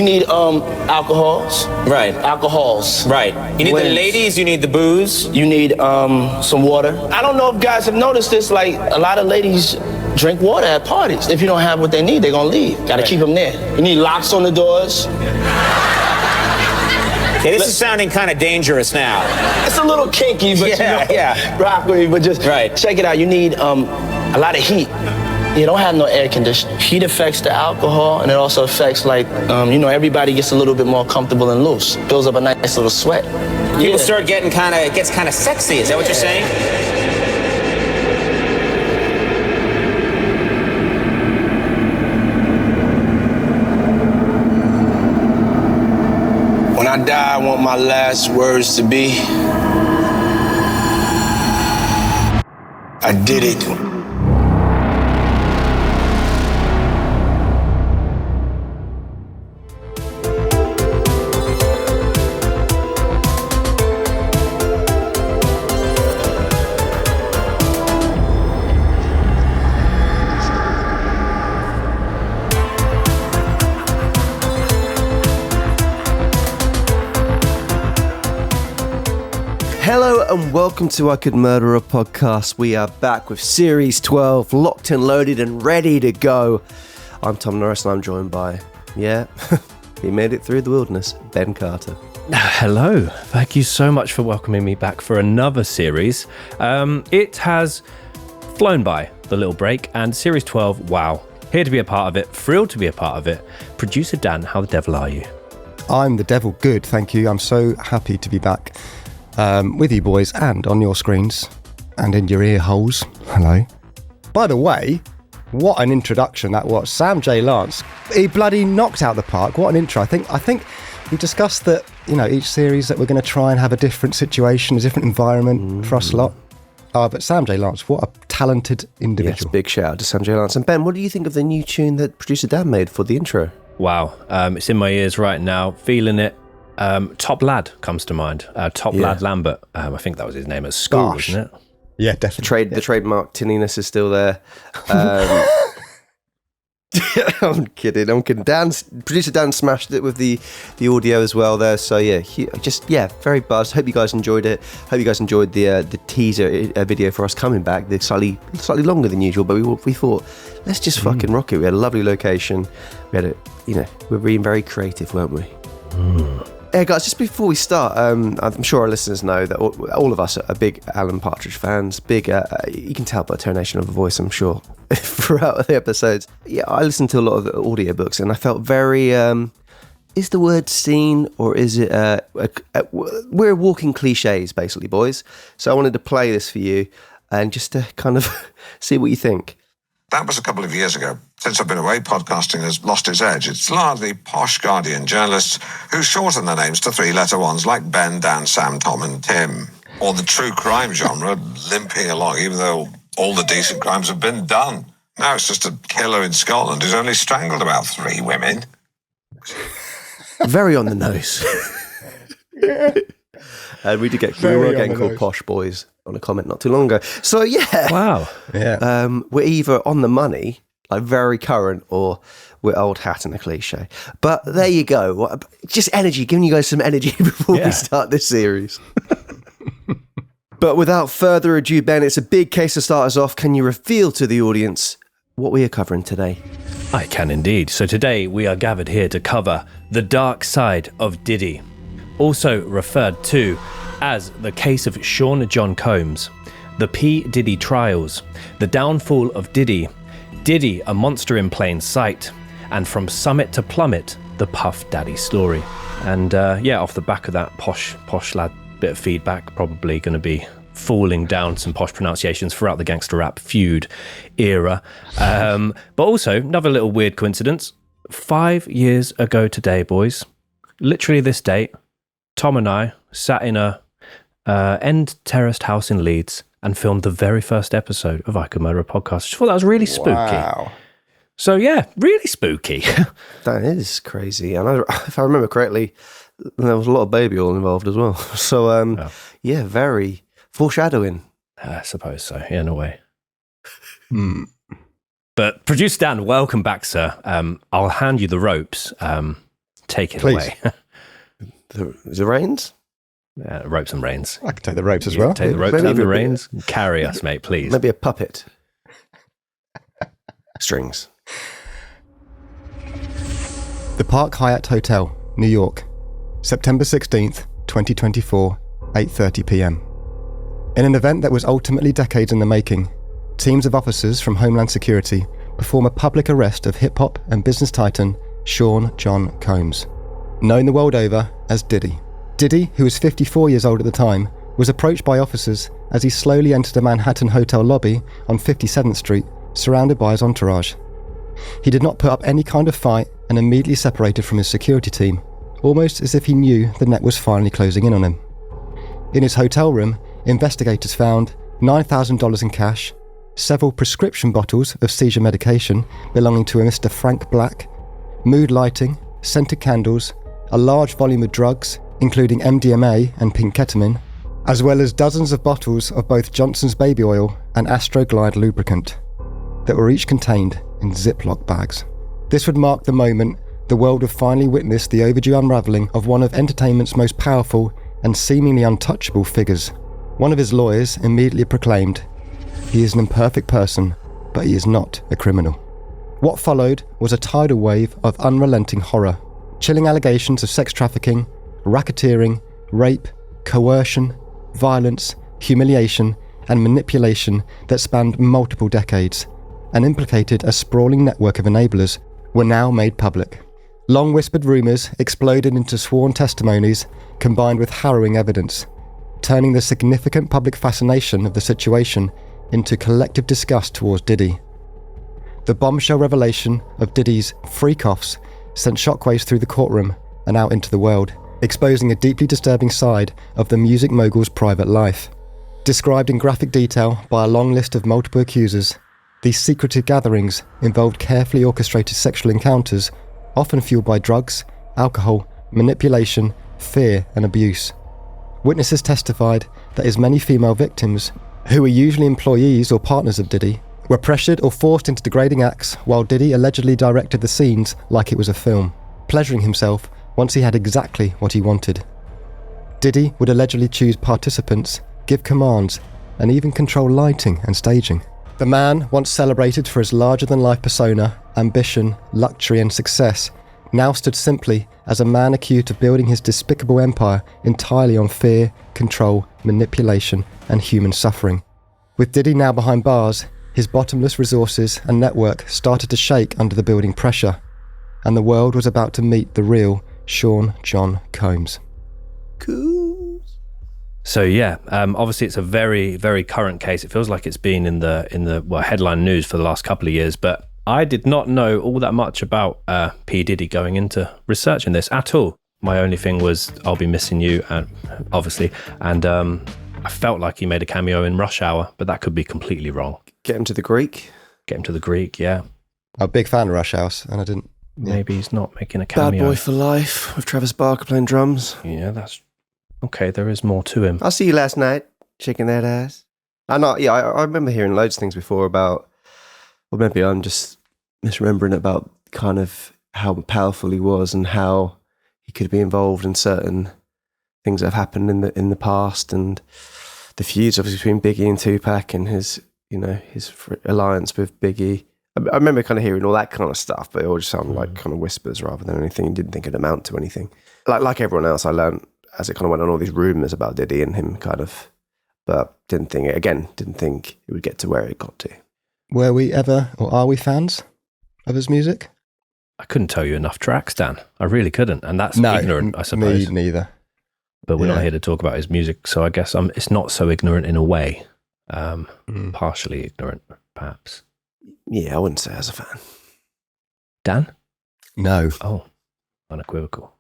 You need alcohols. Right. Alcohols. Right. You need the ladies, you need the booze. You need some water. I don't know if guys have noticed this, like a lot of ladies drink water at parties. If you don't have what they need, they're gonna leave. Gotta keep them there. You need locks on the doors. Yeah, this is sounding kind of dangerous now. It's a little kinky, but rock with me, but just check it out. You need a lot of heat. You don't have no air conditioning. Heat affects the alcohol, and it also affects, like, everybody gets a little bit more comfortable and loose. Builds up a nice little sweat. People start getting it gets kind of sexy. Is that what you're saying? When I die, I want my last words to be, I did it. Hello and welcome to I Could Murder a Podcast. We are back with Series 12, locked and loaded and ready to go. I'm Tom Norris and I'm joined by, he made it through the wilderness, Ben Carter. Hello. Thank you so much for welcoming me back for another series. It has flown by, the little break, and Series 12, wow. Here to be a part of it, thrilled to be a part of it. Producer Dan, how the devil are you? I'm the devil good, thank you. I'm so happy to be back. With you boys and on your screens and in your ear holes. Hello. By the way, what an introduction that was. Sam J. Lance, he bloody knocked out the park. What an intro. I think we discussed that, each series that we're going to try and have a different situation, a different environment for us lot. But Sam J. Lance, what a talented individual. Yes, big shout out to Sam J. Lance. And Ben, what do you think of the new tune that producer Dan made for the intro? Wow. It's in my ears right now, feeling it. Top Lad comes to mind. Lad Lambert. I think that was his name at school, wasn't it? Yeah, definitely. The trademark tinniness is still there. I'm kidding. Producer Dan smashed it with the audio as well there. So very buzzed. Hope you guys enjoyed it. Hope you guys enjoyed the teaser video for us coming back. They're slightly longer than usual, but we thought let's just fucking rock it. We had a lovely location. We had we're being very creative, weren't we? Hey guys, just before we start, I'm sure our listeners know that all of us are big Alan Partridge fans. Big, you can tell by the tonation of the voice, I'm sure, throughout the episodes. Yeah, I listened to a lot of audiobooks and I felt very, is the word seen or is it, we're walking cliches basically, boys. So I wanted to play this for you and just to kind of see what you think. That was a couple of years ago. Since I've been away, podcasting has lost its edge. It's largely posh Guardian journalists who shorten their names to three-letter ones like Ben, Dan, Sam, Tom and Tim. Or the true crime genre limping along, even though all the decent crimes have been done. Now it's just a killer in Scotland who's only strangled about 3 women. Very on the nose. And we were getting called posh boys on a comment not too long ago. So yeah. Wow. Yeah. We're either on the money, like very current, or we're old hat and a cliche. But there you go. Just energy, giving you guys some energy before we start this series. But without further ado, Ben, it's a big case to start us off. Can you reveal to the audience what we are covering today? I can indeed. So today we are gathered here to cover the dark side of Diddy, also referred to as the case of Sean John Combs, the P. Diddy trials, the downfall of Diddy, Diddy, a monster in plain sight, and from summit to plummet, the Puff Daddy story. And off the back of that posh lad bit of feedback, probably going to be falling down some posh pronunciations throughout the gangster rap feud era. But also, another little weird coincidence, 5 years ago today, boys, literally this date, Tom and I sat in a end terraced house in Leeds and filmed the very first episode of I Could Murder a Podcast. I just thought that was really spooky. Wow. So yeah, really spooky. That is crazy. And if I remember correctly, there was a lot of baby oil involved as well. So very foreshadowing. I suppose so, yeah, in a way. But producer Dan, welcome back, sir. I'll hand you the ropes. take it Please. away. The reins? Ropes and reins. I can take the ropes as well. Take the ropes Maybe and the even- reins. Carry us, mate, please. Maybe a puppet. Strings. The Park Hyatt Hotel, New York, September 16th, 2024, 8:30 p.m. In an event that was ultimately decades in the making, teams of officers from Homeland Security perform a public arrest of hip-hop and business titan Sean John Combs, known the world over as Diddy. Diddy, who was 54 years old at the time, was approached by officers as he slowly entered a Manhattan hotel lobby on 57th Street, surrounded by his entourage. He did not put up any kind of fight and immediately separated from his security team, almost as if he knew the net was finally closing in on him. In his hotel room, investigators found $9,000 in cash, several prescription bottles of seizure medication belonging to a Mr. Frank Black, mood lighting, scented candles, a large volume of drugs, including MDMA and pink ketamine, as well as dozens of bottles of both Johnson's baby oil and Astroglide lubricant that were each contained in Ziploc bags. This would mark the moment the world would finally witness the overdue unravelling of one of entertainment's most powerful and seemingly untouchable figures. One of his lawyers immediately proclaimed, "He is an imperfect person, but he is not a criminal." What followed was a tidal wave of unrelenting horror, chilling allegations of sex trafficking, racketeering, rape, coercion, violence, humiliation, and manipulation that spanned multiple decades and implicated a sprawling network of enablers were now made public. Long whispered rumours exploded into sworn testimonies combined with harrowing evidence, turning the significant public fascination of the situation into collective disgust towards Diddy. The bombshell revelation of Diddy's freak-offs sent shockwaves through the courtroom and out into the world, exposing a deeply disturbing side of the music mogul's private life. Described in graphic detail by a long list of multiple accusers, these secretive gatherings involved carefully orchestrated sexual encounters, often fueled by drugs, alcohol, manipulation, fear, and abuse. Witnesses testified that his many female victims, who were usually employees or partners of Diddy, were pressured or forced into degrading acts while Diddy allegedly directed the scenes like it was a film, pleasuring himself once he had exactly what he wanted. Diddy would allegedly choose participants, give commands, and even control lighting and staging. The man, once celebrated for his larger-than-life persona, ambition, luxury and success, now stood simply as a man accused of building his despicable empire entirely on fear, control, manipulation and human suffering. With Diddy now behind bars, his bottomless resources and network started to shake under the building pressure, and the world was about to meet the real Sean John Combs. So yeah, obviously it's a very, very current case. It feels like it's been in the headline news for the last couple of years, but I did not know all that much about P. Diddy going into researching this at all. My only thing was I'll Be Missing You, obviously, and I felt like he made a cameo in Rush Hour, but that could be completely wrong. Get him to the Greek. Get him to the Greek, yeah. I'm a big fan of Rush House, and I didn't... Maybe he's not making a cameo. Bad Boy for Life with Travis Barker playing drums. Yeah, that's... Okay, there is more to him. I see you last night, shaking that ass. I remember hearing loads of things before about, or maybe I'm just misremembering about kind of how powerful he was and how he could be involved in certain things that have happened in the past, and the feuds obviously between Biggie and Tupac and his alliance with Biggie. I remember kind of hearing all that kind of stuff, but it all just sounded like kind of whispers rather than anything. I didn't think it'd amount to anything. Like everyone else, I learned as it kind of went on all these rumours about Diddy and him kind of, but didn't think it would get to where it got to. Were we ever, or are we fans of his music? I couldn't tell you enough tracks, Dan. I really couldn't, and that's ignorant, I suppose. Me neither. But we're not here to talk about his music, so I guess it's not so ignorant in a way. Partially ignorant, perhaps. Yeah, I wouldn't say as a fan. Dan? No. Oh, unequivocal.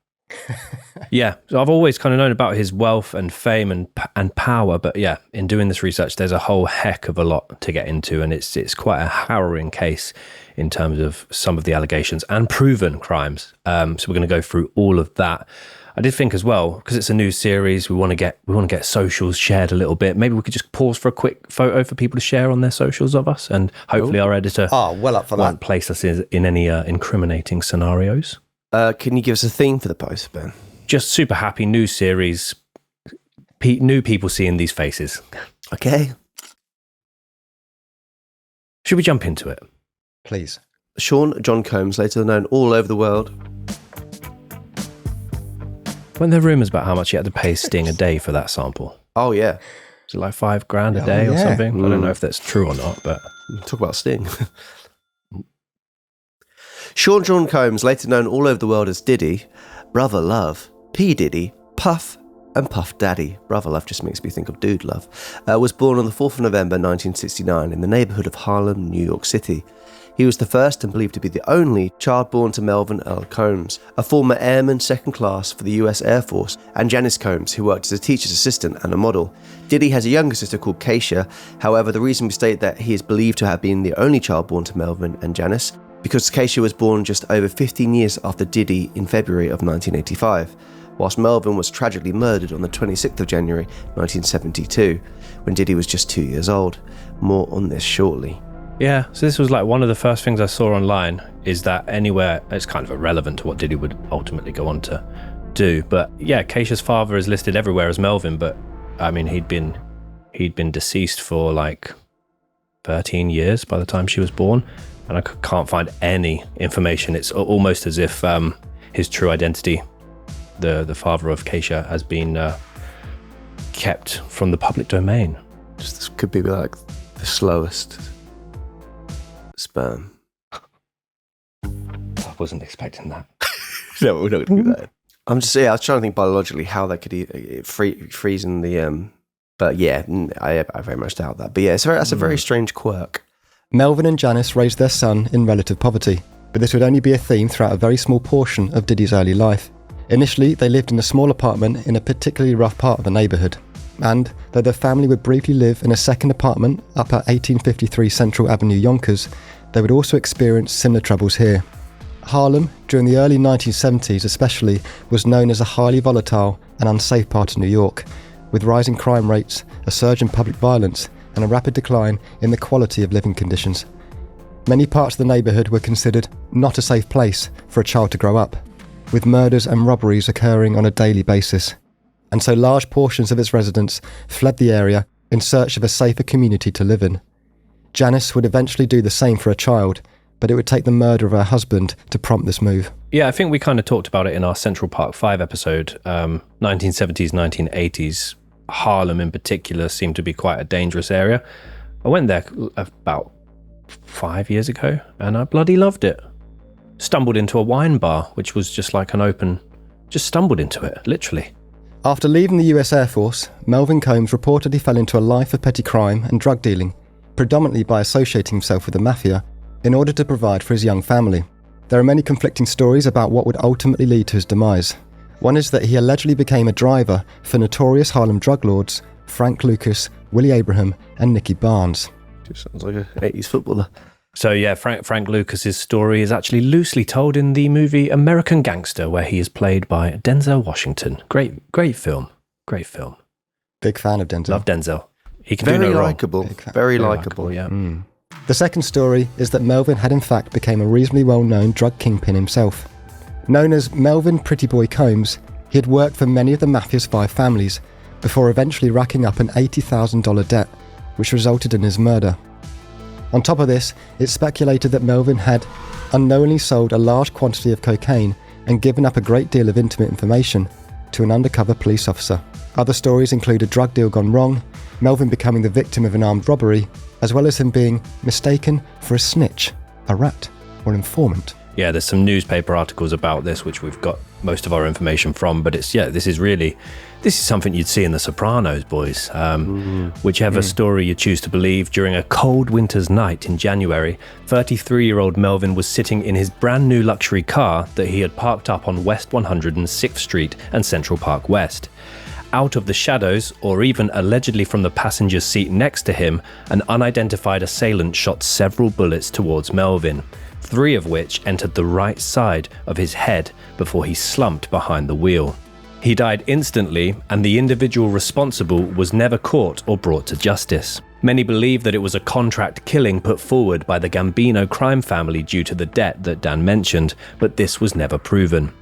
Yeah, so I've always kind of known about his wealth and fame and power, but yeah, in doing this research, there's a whole heck of a lot to get into, and it's quite a harrowing case in terms of some of the allegations and proven crimes. So we're going to go through all of that. I did think as well, because it's a new series, we want to get socials shared a little bit. Maybe we could just pause for a quick photo for people to share on their socials of us, and hopefully our editor well up for won't that. place us in any incriminating scenarios. Can you give us a theme for the post, Ben? Just super happy new series. New people seeing these faces. Okay. Should we jump into it? Please. Sean John Combs, later known all over the world. Weren't there rumours about how much he had to pay Sting a day for that sample? Oh, yeah. Is it like $5,000 a day or something? I don't know if that's true or not, but... Talk about Sting. Sean John Combs, later known all over the world as Diddy, Brother Love, P. Diddy, Puff, and Puff Daddy, Brother Love just makes me think of Dude Love, was born on the 4th of November 1969 in the neighbourhood of Harlem, New York City. He was the first and believed to be the only child born to Melvin L. Combs, a former airman second class for the US Air Force, and Janice Combs, who worked as a teacher's assistant and a model. Diddy has a younger sister called Keisha. However, the reason we state that he is believed to have been the only child born to Melvin and Janice, because Keisha was born just over 15 years after Diddy in February of 1985, whilst Melvin was tragically murdered on the 26th of January 1972, when Diddy was just 2 years old. More on this shortly. Yeah, so this was like one of the first things I saw online, is that anywhere, it's kind of irrelevant to what Diddy would ultimately go on to do, but yeah, Keisha's father is listed everywhere as Melvin, but I mean, he'd been deceased for like 13 years by the time she was born, and I can't find any information. It's almost as if his true identity, the father of Keisha, has been kept from the public domain. This could be like the slowest sperm. I wasn't expecting that. No, we're not going to do that. I was trying to think biologically how that could freeze in the... but yeah, I very much doubt that. But yeah, that's a very strange quirk. Melvin and Janice raised their son in relative poverty, but this would only be a theme throughout a very small portion of Diddy's early life. Initially, they lived in a small apartment in a particularly rough part of the neighbourhood, and though their family would briefly live in a second apartment up at 1853 Central Avenue, Yonkers, they would also experience similar troubles here. Harlem, during the early 1970s especially, was known as a highly volatile and unsafe part of New York, with rising crime rates, a surge in public violence, and a rapid decline in the quality of living conditions. Many parts of the neighbourhood were considered not a safe place for a child to grow up, with murders and robberies occurring on a daily basis. And so large portions of its residents fled the area in search of a safer community to live in. Janice would eventually do the same for a child, but it would take the murder of her husband to prompt this move. Yeah, I think we kind of talked about it in our Central Park 5 episode. 1970s, 1980s, Harlem in particular seemed to be quite a dangerous area. I went there about 5 years ago and I bloody loved it. Stumbled into a wine bar, which was just like just stumbled into it, literally. After leaving the US Air Force, Melvin Combs reportedly fell into a life of petty crime and drug dealing, predominantly by associating himself with the mafia in order to provide for his young family. There are many conflicting stories about what would ultimately lead to his demise. One is that he allegedly became a driver for notorious Harlem drug lords Frank Lucas, Willie Abraham, and Nicky Barnes. Just sounds like an 80s footballer. So yeah, Frank Lucas's story is actually loosely told in the movie American Gangster, where he is played by Denzel Washington. Great film. Great film. Big fan of Denzel. Love Denzel. He can do no wrong. Very likeable. Yeah. The second story is that Melvin had in fact become a reasonably well-known drug kingpin himself. Known as Melvin Pretty Boy Combs, he had worked for many of the mafia's 5 families, before eventually racking up an $80,000 debt, which resulted in his murder. On top of this, it's speculated that Melvin had unknowingly sold a large quantity of cocaine and given up a great deal of intimate information to an undercover police officer. Other stories include a drug deal gone wrong, Melvin becoming the victim of an armed robbery, as well as him being mistaken for a snitch, a rat, or informant. Yeah, there's some newspaper articles about this, which we've got most of our information from, but this is something you'd see in The Sopranos, boys. Whichever story you choose to believe, during a cold winter's night in January, 33-year-old Melvin was sitting in his brand new luxury car that he had parked up on West 106th Street and Central Park West. Out of the shadows, or even allegedly from the passenger's seat next to him, an unidentified assailant shot several bullets towards Melvin, 3 of which entered the right side of his head before he slumped behind the wheel. He died instantly, and the individual responsible was never caught or brought to justice. Many believe that it was a contract killing put forward by the Gambino crime family due to the debt that Dan mentioned, but this was never proven.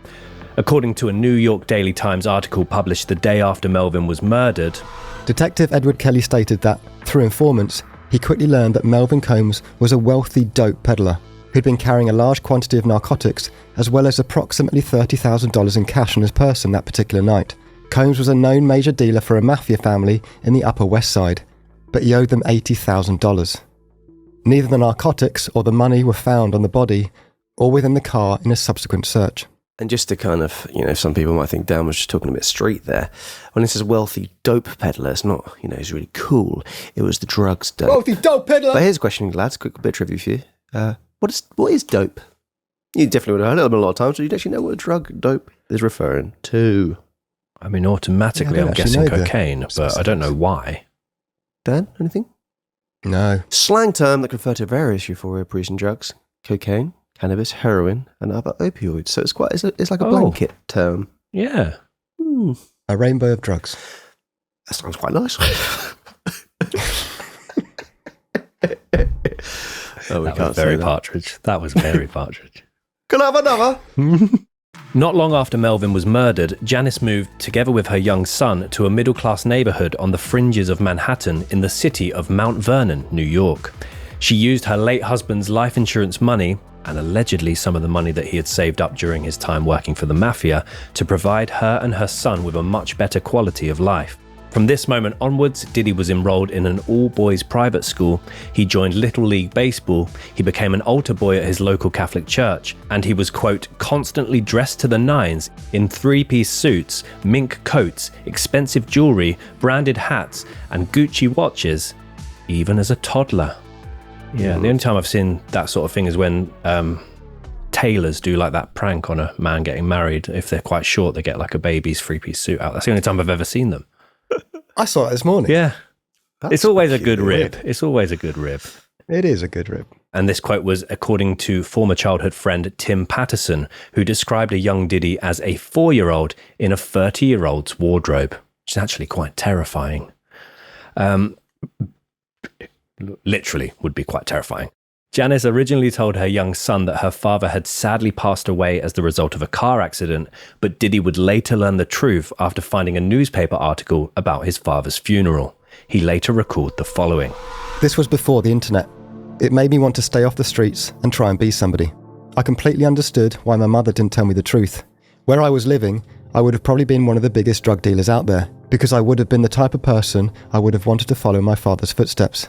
According to a New York Daily Times article published the day after Melvin was murdered, Detective Edward Kelly stated that, through informants, he quickly learned that Melvin Combs was a wealthy dope peddler who'd been carrying a large quantity of narcotics as well as approximately $30,000 in cash on his person that particular night. Combs was a known major dealer for a mafia family in the Upper West Side, but he owed them $80,000. Neither the narcotics or the money were found on the body or within the car in a subsequent search. And just to kind of, some people might think Dan was just talking a bit street there. When it says wealthy dope peddler, it's not, it's really cool. It was the drugs dope. Wealthy dope peddler! But here's a question, lads. Quick bit of trivia for you. What is dope? You definitely would have heard it a lot of times, so you'd actually know what a drug dope is referring to. I mean, automatically I'm guessing cocaine, but I don't know why. Dan, anything? No. Slang term that can refer to various euphoria-producing drugs: cocaine, cannabis, heroin, and other opioids. So it's like a blanket term. Yeah. A rainbow of drugs. That sounds quite nice. That was very Partridge. That was very Partridge. Can I have another? Not long after Melvin was murdered, Janice moved, together with her young son, to a middle-class neighborhood on the fringes of Manhattan in the city of Mount Vernon, New York. She used her late husband's life insurance money, and allegedly some of the money that he had saved up during his time working for the mafia, to provide her and her son with a much better quality of life. From this moment onwards, Diddy was enrolled in an all-boys private school, he joined Little League Baseball, he became an altar boy at his local Catholic church, and he was, quote, constantly dressed to the nines in three-piece suits, mink coats, expensive jewelry, branded hats, and Gucci watches, even as a toddler. Yeah, the only time I've seen that sort of thing is when tailors do like that prank on a man getting married. If they're quite short, they get like a baby's three-piece suit out. That's the only time I've ever seen them. I saw it this morning. Yeah. It's always a good rib. It's always a good rib. It is a good rib. And this quote was according to former childhood friend Tim Patterson, who described a young Diddy as a 4-year-old in a 30-year-old's wardrobe, which is actually quite terrifying. Literally would be quite terrifying. Janice originally told her young son that her father had sadly passed away as the result of a car accident, but Diddy would later learn the truth after finding a newspaper article about his father's funeral. He later recalled the following. This was before the internet. It made me want to stay off the streets and try and be somebody. I completely understood why my mother didn't tell me the truth. Where I was living, I would have probably been one of the biggest drug dealers out there, because I would have been the type of person I would have wanted to follow my father's footsteps.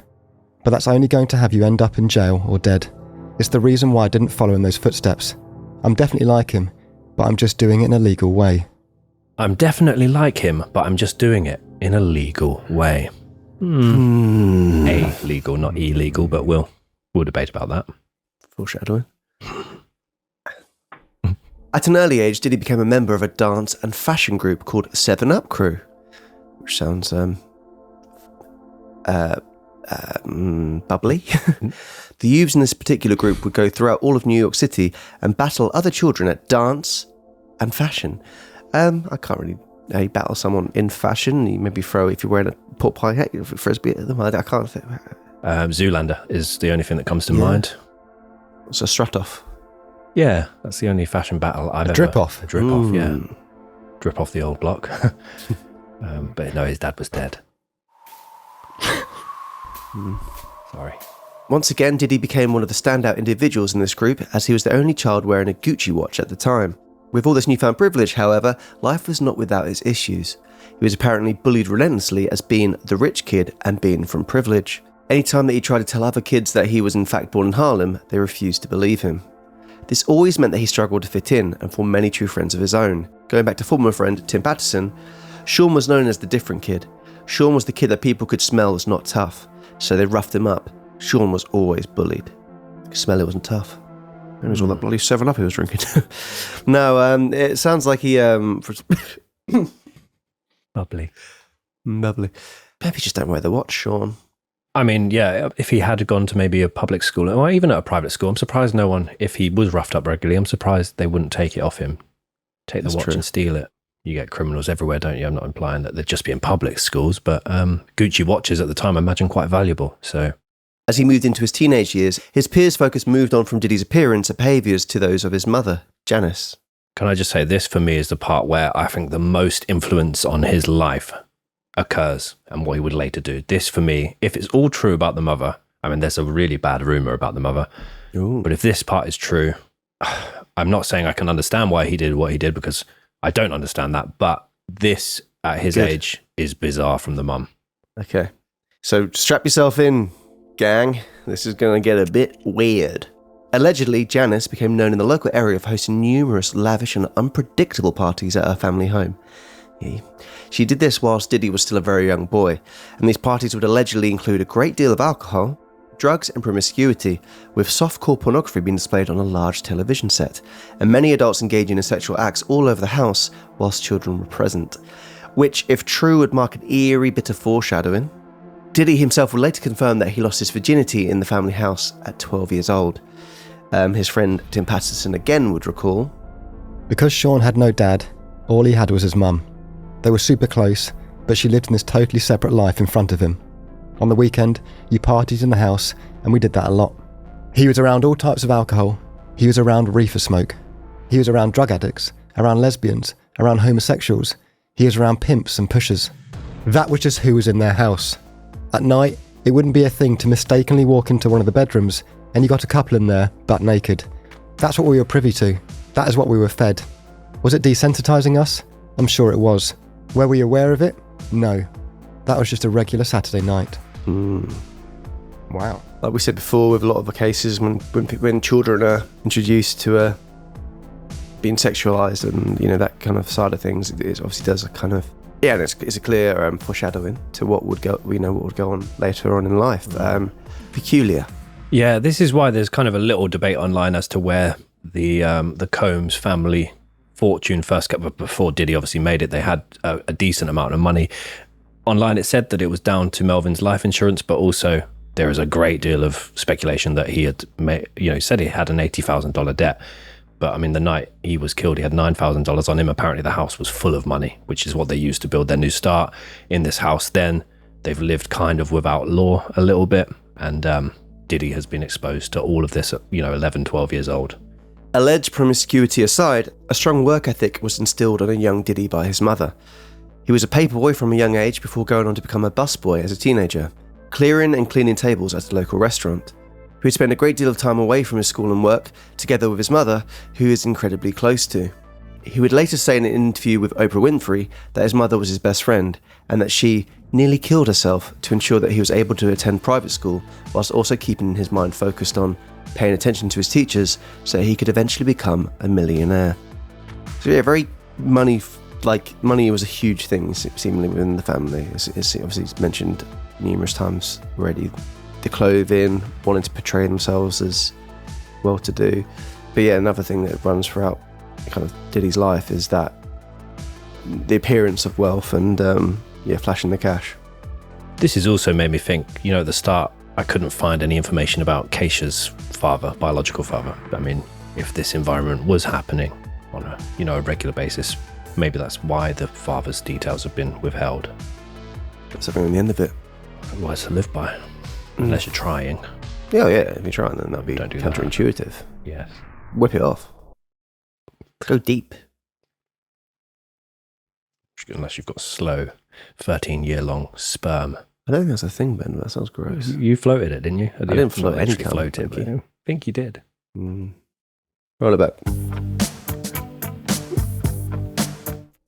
But that's only going to have you end up in jail or dead. It's the reason why I didn't follow in those footsteps. I'm definitely like him, but I'm just doing it in a legal way. I'm definitely like him, but I'm just doing it in a legal way. A legal, not illegal, but we'll debate about that. Foreshadowing. At an early age, Diddy became a member of a dance and fashion group called 7 Up Crew, which sounds bubbly. The youths in this particular group would go throughout all of New York City and battle other children at dance and fashion. I can't really battle someone in fashion. You maybe throw, if you're wearing a pork pie hat, you frisbee at them. I can't think. Zoolander is the only thing that comes to mind. It's a strut off. Yeah, that's the only fashion battle I've ever... Drip off. A drip off, yeah. Drip off the old block. But no, his dad was dead. Sorry. Once again, Diddy became one of the standout individuals in this group, as he was the only child wearing a Gucci watch at the time. With all this newfound privilege, however, life was not without its issues. He was apparently bullied relentlessly as being the rich kid and being from privilege. Anytime that he tried to tell other kids that he was in fact born in Harlem, they refused to believe him. This always meant that he struggled to fit in and form many true friends of his own. Going back to former friend Tim Patterson, Sean was known as the different kid. Sean was the kid that people could smell was not tough, so they roughed him up. Sean was always bullied. You could smell it wasn't tough. It was all that bloody 7-Up he was drinking. No, it sounds like he... Bubbly. Maybe just don't wear the watch, Sean. I mean, yeah, if he had gone to maybe a public school, or even at a private school, I'm surprised no one, if he was roughed up regularly, I'm surprised they wouldn't take it off him. Take the watch and steal it. you get criminals everywhere, don't you? I'm not implying that they'd just be in public schools, but Gucci watches at the time, I imagine, quite valuable. So, as he moved into his teenage years, his peers' focus moved on from Diddy's appearance and behaviours to those of his mother, Janice. Can I just say, this for me is the part where I think the most influence on his life occurs and what he would later do. This for me, if it's all true about the mother, I mean, there's a really bad rumour about the mother, but if this part is true, I'm not saying I can understand why he did what he did, because I don't understand that, but this, at his age, is bizarre from the mum. Okay. So strap yourself in, gang. This is going to get a bit weird. Allegedly, Janice became known in the local area for hosting numerous lavish and unpredictable parties at her family home. She did this whilst Diddy was still a very young boy, and these parties would allegedly include a great deal of alcohol, drugs and promiscuity, with softcore pornography being displayed on a large television set, and many adults engaging in sexual acts all over the house whilst children were present, which, if true, would mark an eerie bit of foreshadowing. Diddy himself would later confirm that he lost his virginity in the family house at 12 years old. His friend Tim Patterson again would recall, because Sean had no dad, all he had was his mum. They were super close, but she lived in this totally separate life in front of him. On the weekend, you partied in the house, and we did that a lot. He was around all types of alcohol. He was around reefer smoke. He was around drug addicts, around lesbians, around homosexuals. He was around pimps and pushers. That was just who was in their house. At night, it wouldn't be a thing to mistakenly walk into one of the bedrooms and you got a couple in there, butt naked. That's what we were privy to. That is what we were fed. Was it desensitising us? I'm sure it was. Were we aware of it? No. That was just a regular Saturday night. Wow. Like we said before, with a lot of the cases, when children are introduced to being sexualised and, you know, that kind of side of things, it obviously does a kind of, yeah, and it's a clear foreshadowing to what would go, we know what would go on later on in life. Peculiar. Yeah, this is why there's kind of a little debate online as to where the Combs family fortune first got. Before Diddy obviously made it, they had a decent amount of money. Online it said that it was down to Melvin's life insurance, but also there is a great deal of speculation that he had made, he said he had an $80,000 debt. But I mean, the night he was killed, he had $9,000 on him. Apparently the house was full of money, which is what they used to build their new start in this house. Then they've lived kind of without law a little bit. And Diddy has been exposed to all of this at, 11, 12 years old. Alleged promiscuity aside, a strong work ethic was instilled on a young Diddy by his mother. He was a paperboy from a young age before going on to become a busboy as a teenager, clearing and cleaning tables at a local restaurant. He would spend a great deal of time away from his school and work, together with his mother, who he is incredibly close to. He would later say in an interview with Oprah Winfrey that his mother was his best friend, and that she nearly killed herself to ensure that he was able to attend private school, whilst also keeping his mind focused on paying attention to his teachers so he could eventually become a millionaire. So yeah, very money was a huge thing seemingly within the family. It's obviously it's mentioned numerous times already. The clothing, wanting to portray themselves as well-to-do. But yeah, another thing that runs throughout kind of Diddy's life is that the appearance of wealth and flashing the cash. This has also made me think, at the start, I couldn't find any information about Keisha's father, biological father. I mean, if this environment was happening on a regular basis, maybe that's why the father's details have been withheld. That's something on the end of it. Otherwise to live by, unless you're trying. Yeah, if you're trying, then that'd be counterintuitive. That. Yes. Whip it off. Go deep. Unless you've got slow 13-year-long sperm. I don't think that's a thing, Ben. That sounds gross. You floated it, didn't you? I didn't float any kind. Floated, but I think you did. Roll it back.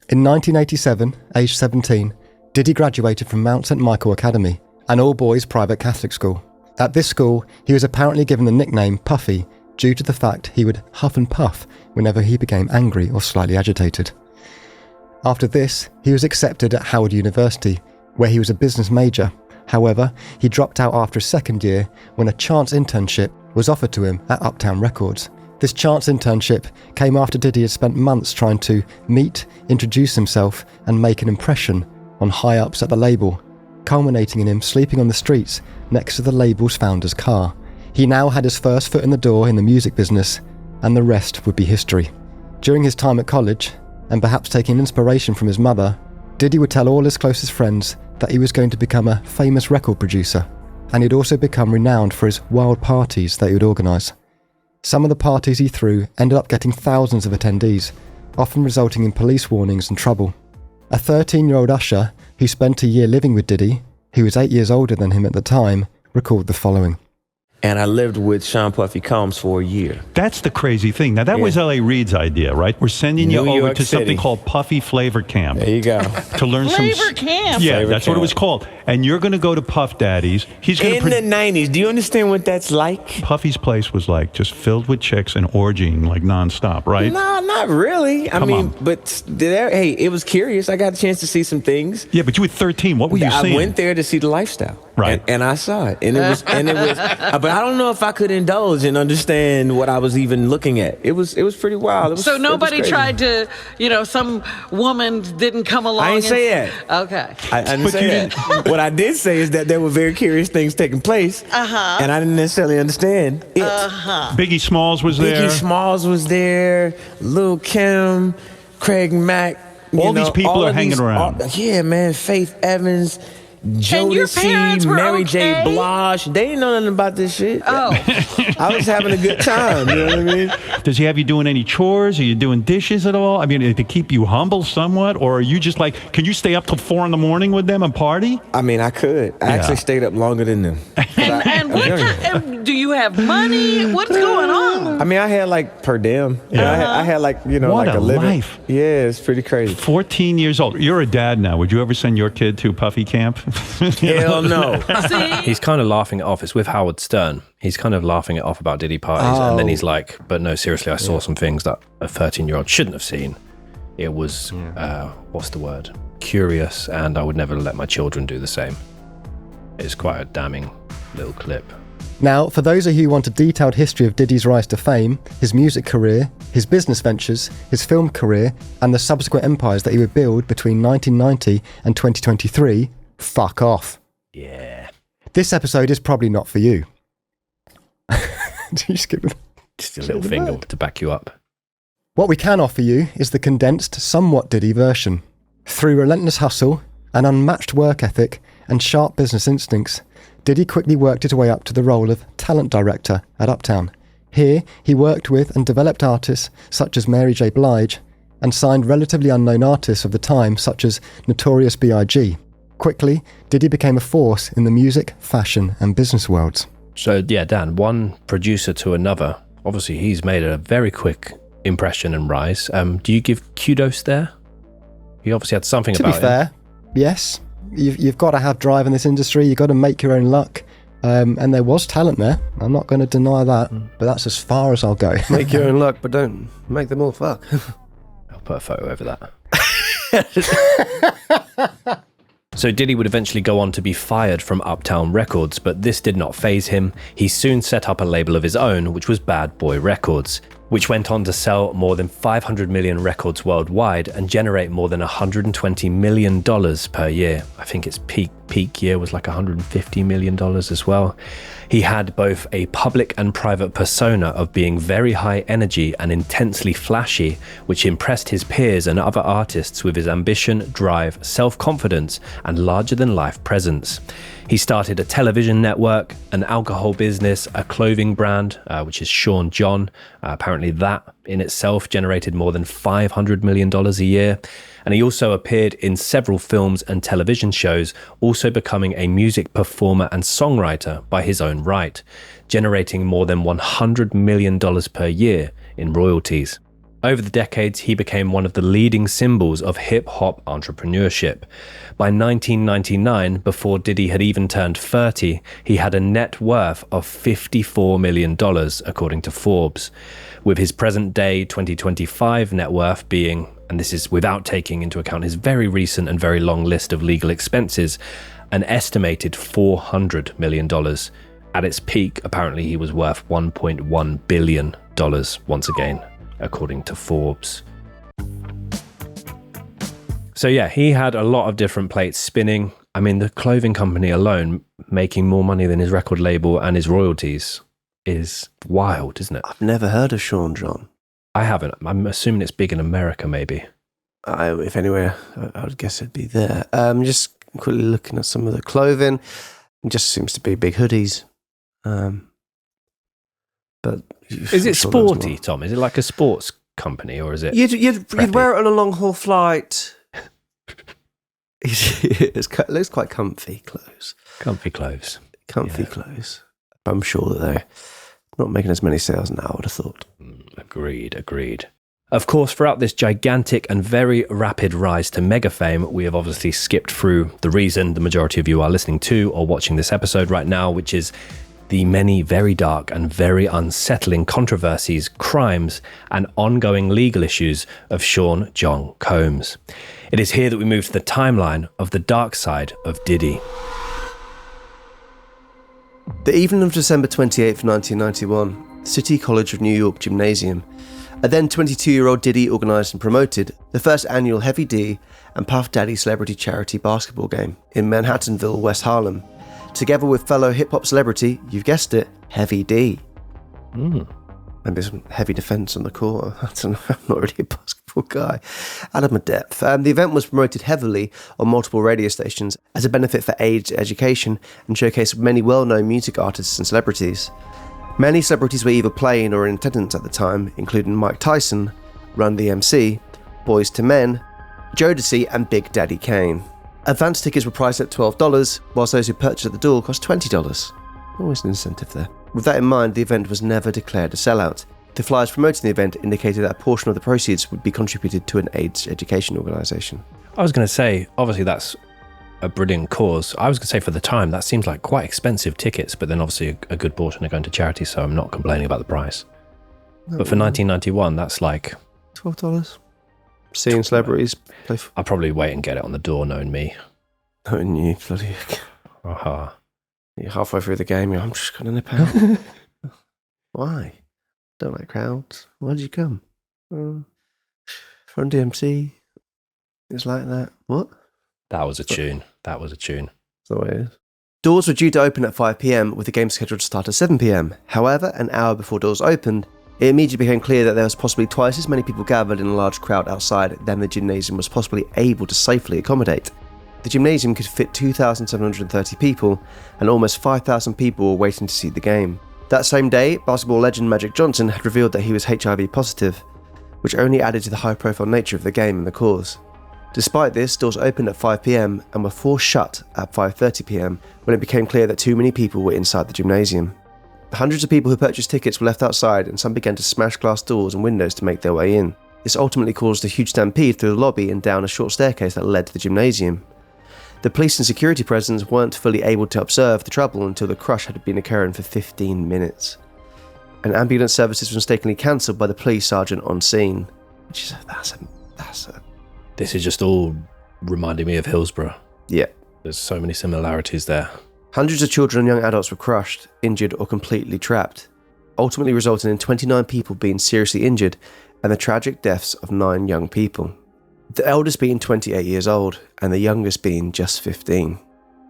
In 1987, aged 17, Diddy graduated from Mount St Michael Academy, an all-boys private Catholic school. At this school, he was apparently given the nickname Puffy due to the fact he would huff and puff whenever he became angry or slightly agitated. After this, he was accepted at Howard University, where he was a business major. However, he dropped out after his second year when a chance internship was offered to him at Uptown Records. This chance internship came after Diddy had spent months trying to meet, introduce himself, and make an impression on high-ups at the label, culminating in him sleeping on the streets next to the label's founder's car. He now had his first foot in the door in the music business, and the rest would be history. During his time at college, and perhaps taking inspiration from his mother, Diddy would tell all his closest friends that he was going to become a famous record producer, and he'd also become renowned for his wild parties that he would organise. Some of the parties he threw ended up getting thousands of attendees, often resulting in police warnings and trouble. A 13-year-old usher who spent a year living with Diddy, who was 8 years older than him at the time, recalled the following. And I lived with Sean Puffy Combs for a year. That's the crazy thing. Now, that was L.A. Reid's idea, right? We're sending you New over York to City. something called Puffy Flavor Camp. There you go. To learn Flavor Camp. Yeah, Flavor that's what it Camp. was called. And you're going to go to Puff Daddy's. He's going In the 90s, do you understand what that's like? Puffy's place was like just filled with chicks and orgying like nonstop, right? No, not really. I Come mean, on. but hey, it was curious. I got a chance to see some things. Yeah, but you were 13. What were you I seeing? went there to see the lifestyle, Right. And I saw it, and it was, but I don't know if I could indulge and understand what I was even looking at. It was pretty wild. It was, So nobody it was crazy. tried to, some woman didn't come along. I didn't say that. Okay. I didn't But say you that. What I did say is that there were very curious things taking place, and I didn't necessarily understand it. Biggie Smalls was there. Biggie Smalls was there, Lil' Kim, Craig Mack. All these people are hanging around. Yeah, man. Faith Evans, your parents Jodeci, were Mary J. okay? Blige. They didn't know nothing about this shit. Oh. I was having a good time. You know what I mean? Does he have you doing any chores? Are you doing dishes at all? I mean, to keep you humble somewhat? Or are you just like, can you stay up till 4 a.m. with them and party? I mean, I could. I actually stayed up longer than them. And what kind, do you have money? What's going on? I mean, I had like per diem. I had like, What like a a living. life. Yeah, it's pretty crazy. 14 years old. You're a dad now. Would you ever send your kid to Puffy Camp? Hell no. See? He's kind of laughing it off. It's with Howard Stern. He's kind of laughing it off about Diddy parties. And then he's like, but no, seriously, I saw some things that a 13-year-old shouldn't have seen. It was, what's the word? Curious, and I would never let my children do the same. It's quite a damning little clip. Now, for those of you who want a detailed history of Diddy's rise to fame, his music career, his business ventures, his film career, and the subsequent empires that he would build between 1990 and 2023, fuck off. Yeah. This episode is probably not for you. Did you just give it? Just a little finger to back you up. What we can offer you is the condensed, somewhat Diddy version. Through relentless hustle, an unmatched work ethic, and sharp business instincts, Diddy quickly worked his way up to the role of talent director at Uptown. Here, he worked with and developed artists such as Mary J. Blige, and signed relatively unknown artists of the time such as Notorious B.I.G. Quickly, Diddy became a force in the music, fashion, and business worlds. So, yeah, Dan, one producer to another. Obviously, he's made a very quick impression and rise. Do you give kudos there? He obviously had something about To be fair, yes. You've got to have drive in this industry. You've got to make your own luck. And there was talent there. I'm not going to deny that. But that's as far as I'll go. Make your own luck, but don't make them all fuck. I'll put a photo over that. So Diddy would eventually go on to be fired from Uptown Records, but this did not faze him. He soon set up a label of his own, which was Bad Boy Records, which went on to sell more than 500 million records worldwide and generate more than $120 million per year. I think its peak year was like $150 million as well. He had both a public and private persona of being very high energy and intensely flashy, which impressed his peers and other artists with his ambition, drive, self-confidence, and larger-than-life presence. He started a television network, an alcohol business, a clothing brand, which is Sean John. Apparently that in itself generated more than $500 million a year. And he also appeared in several films and television shows, also becoming a music performer and songwriter by his own right, generating more than $100 million per year in royalties. Over the decades, he became one of the leading symbols of hip-hop entrepreneurship. By 1999, before Diddy had even turned 30, he had a net worth of $54 million, according to Forbes, with his present-day 2025 net worth being, and this is without taking into account his very recent and very long list of legal expenses, an estimated $400 million. At its peak, apparently he was worth $1.1 billion once again, according to Forbes. So yeah, he had a lot of different plates spinning. I mean, the clothing company alone making more money than his record label and his royalties is wild, isn't it? I've never heard of Sean John. I haven't. I'm assuming it's big in America, maybe. If anywhere, I would guess it'd be there. Just quickly looking at some of the clothing. It just seems to be big hoodies. But is it sporty, Tom? Is it like a sports company, or is it? You'd wear it on a long haul flight. It looks quite comfy clothes. Comfy clothes. Clothes. I'm sure that they're not making as many sales now, I would have thought. Agreed. Of course, throughout this gigantic and very rapid rise to mega fame, we have obviously skipped through the reason the majority of you are listening to or watching this episode right now, which is the many very dark and very unsettling controversies, crimes, and ongoing legal issues of Sean John Combs. It is here that we move to the timeline of the dark side of Diddy. The evening of December 28th, 1991, City College of New York Gymnasium, a then 22-year-old Diddy organised and promoted the first annual Heavy D and Puff Daddy celebrity charity basketball game in Manhattanville, West Harlem, together with fellow hip-hop celebrity, you've guessed it, Heavy D. Maybe some heavy defence on the court. I don't know, I'm not really a basketball guy. Out of my depth. The event was promoted heavily on multiple radio stations as a benefit for AIDS education and showcased many well-known music artists and celebrities. Many celebrities were either playing or in attendance at the time, including Mike Tyson, Run DMC, Boyz II Men, Jodeci, and Big Daddy Kane. Advance tickets were priced at $12, whilst those who purchased at the door cost $20. Always an incentive there. With that in mind, the event was never declared a sellout. The flyers promoting the event indicated that a portion of the proceeds would be contributed to an AIDS education organisation. I was going to say, obviously that's a brilliant cause. I was going to say for the time, that seems like quite expensive tickets, but then obviously a good portion are going to charity, so I'm not complaining about the price. But for 1991, that's like... $12. Seeing celebrities play I'll probably wait and get it on the door, knowing me. Knowing you, bloody... Aha. You're halfway through the game, I'm just going to nip out. Why? Don't like crowds. Why did you come? Run DMC. It's like that. What? That was a tune. That's the way it is. Doors were due to open at 5 p.m, with the game scheduled to start at 7 p.m. However, an hour before doors opened, it immediately became clear that there was possibly twice as many people gathered in a large crowd outside than the gymnasium was possibly able to safely accommodate. The gymnasium could fit 2,730 people, and almost 5,000 people were waiting to see the game. That same day, basketball legend Magic Johnson had revealed that he was HIV positive, which only added to the high-profile nature of the game and the cause. Despite this, doors opened at 5 p.m. and were forced shut at 5:30 p.m. when it became clear that too many people were inside the gymnasium. Hundreds of people who purchased tickets were left outside, and some began to smash glass doors and windows to make their way in. This ultimately caused a huge stampede through the lobby and down a short staircase that led to the gymnasium. The police and security presence weren't fully able to observe the trouble until the crush had been occurring for 15 minutes. And ambulance services were mistakenly cancelled by the police sergeant on scene. Which is, that's a... This is just all reminding me of Hillsborough. Yeah. There's so many similarities there. Hundreds of children and young adults were crushed, injured, or completely trapped, ultimately resulting in 29 people being seriously injured and the tragic deaths of 9 young people. The eldest being 28 years old and the youngest being just 15.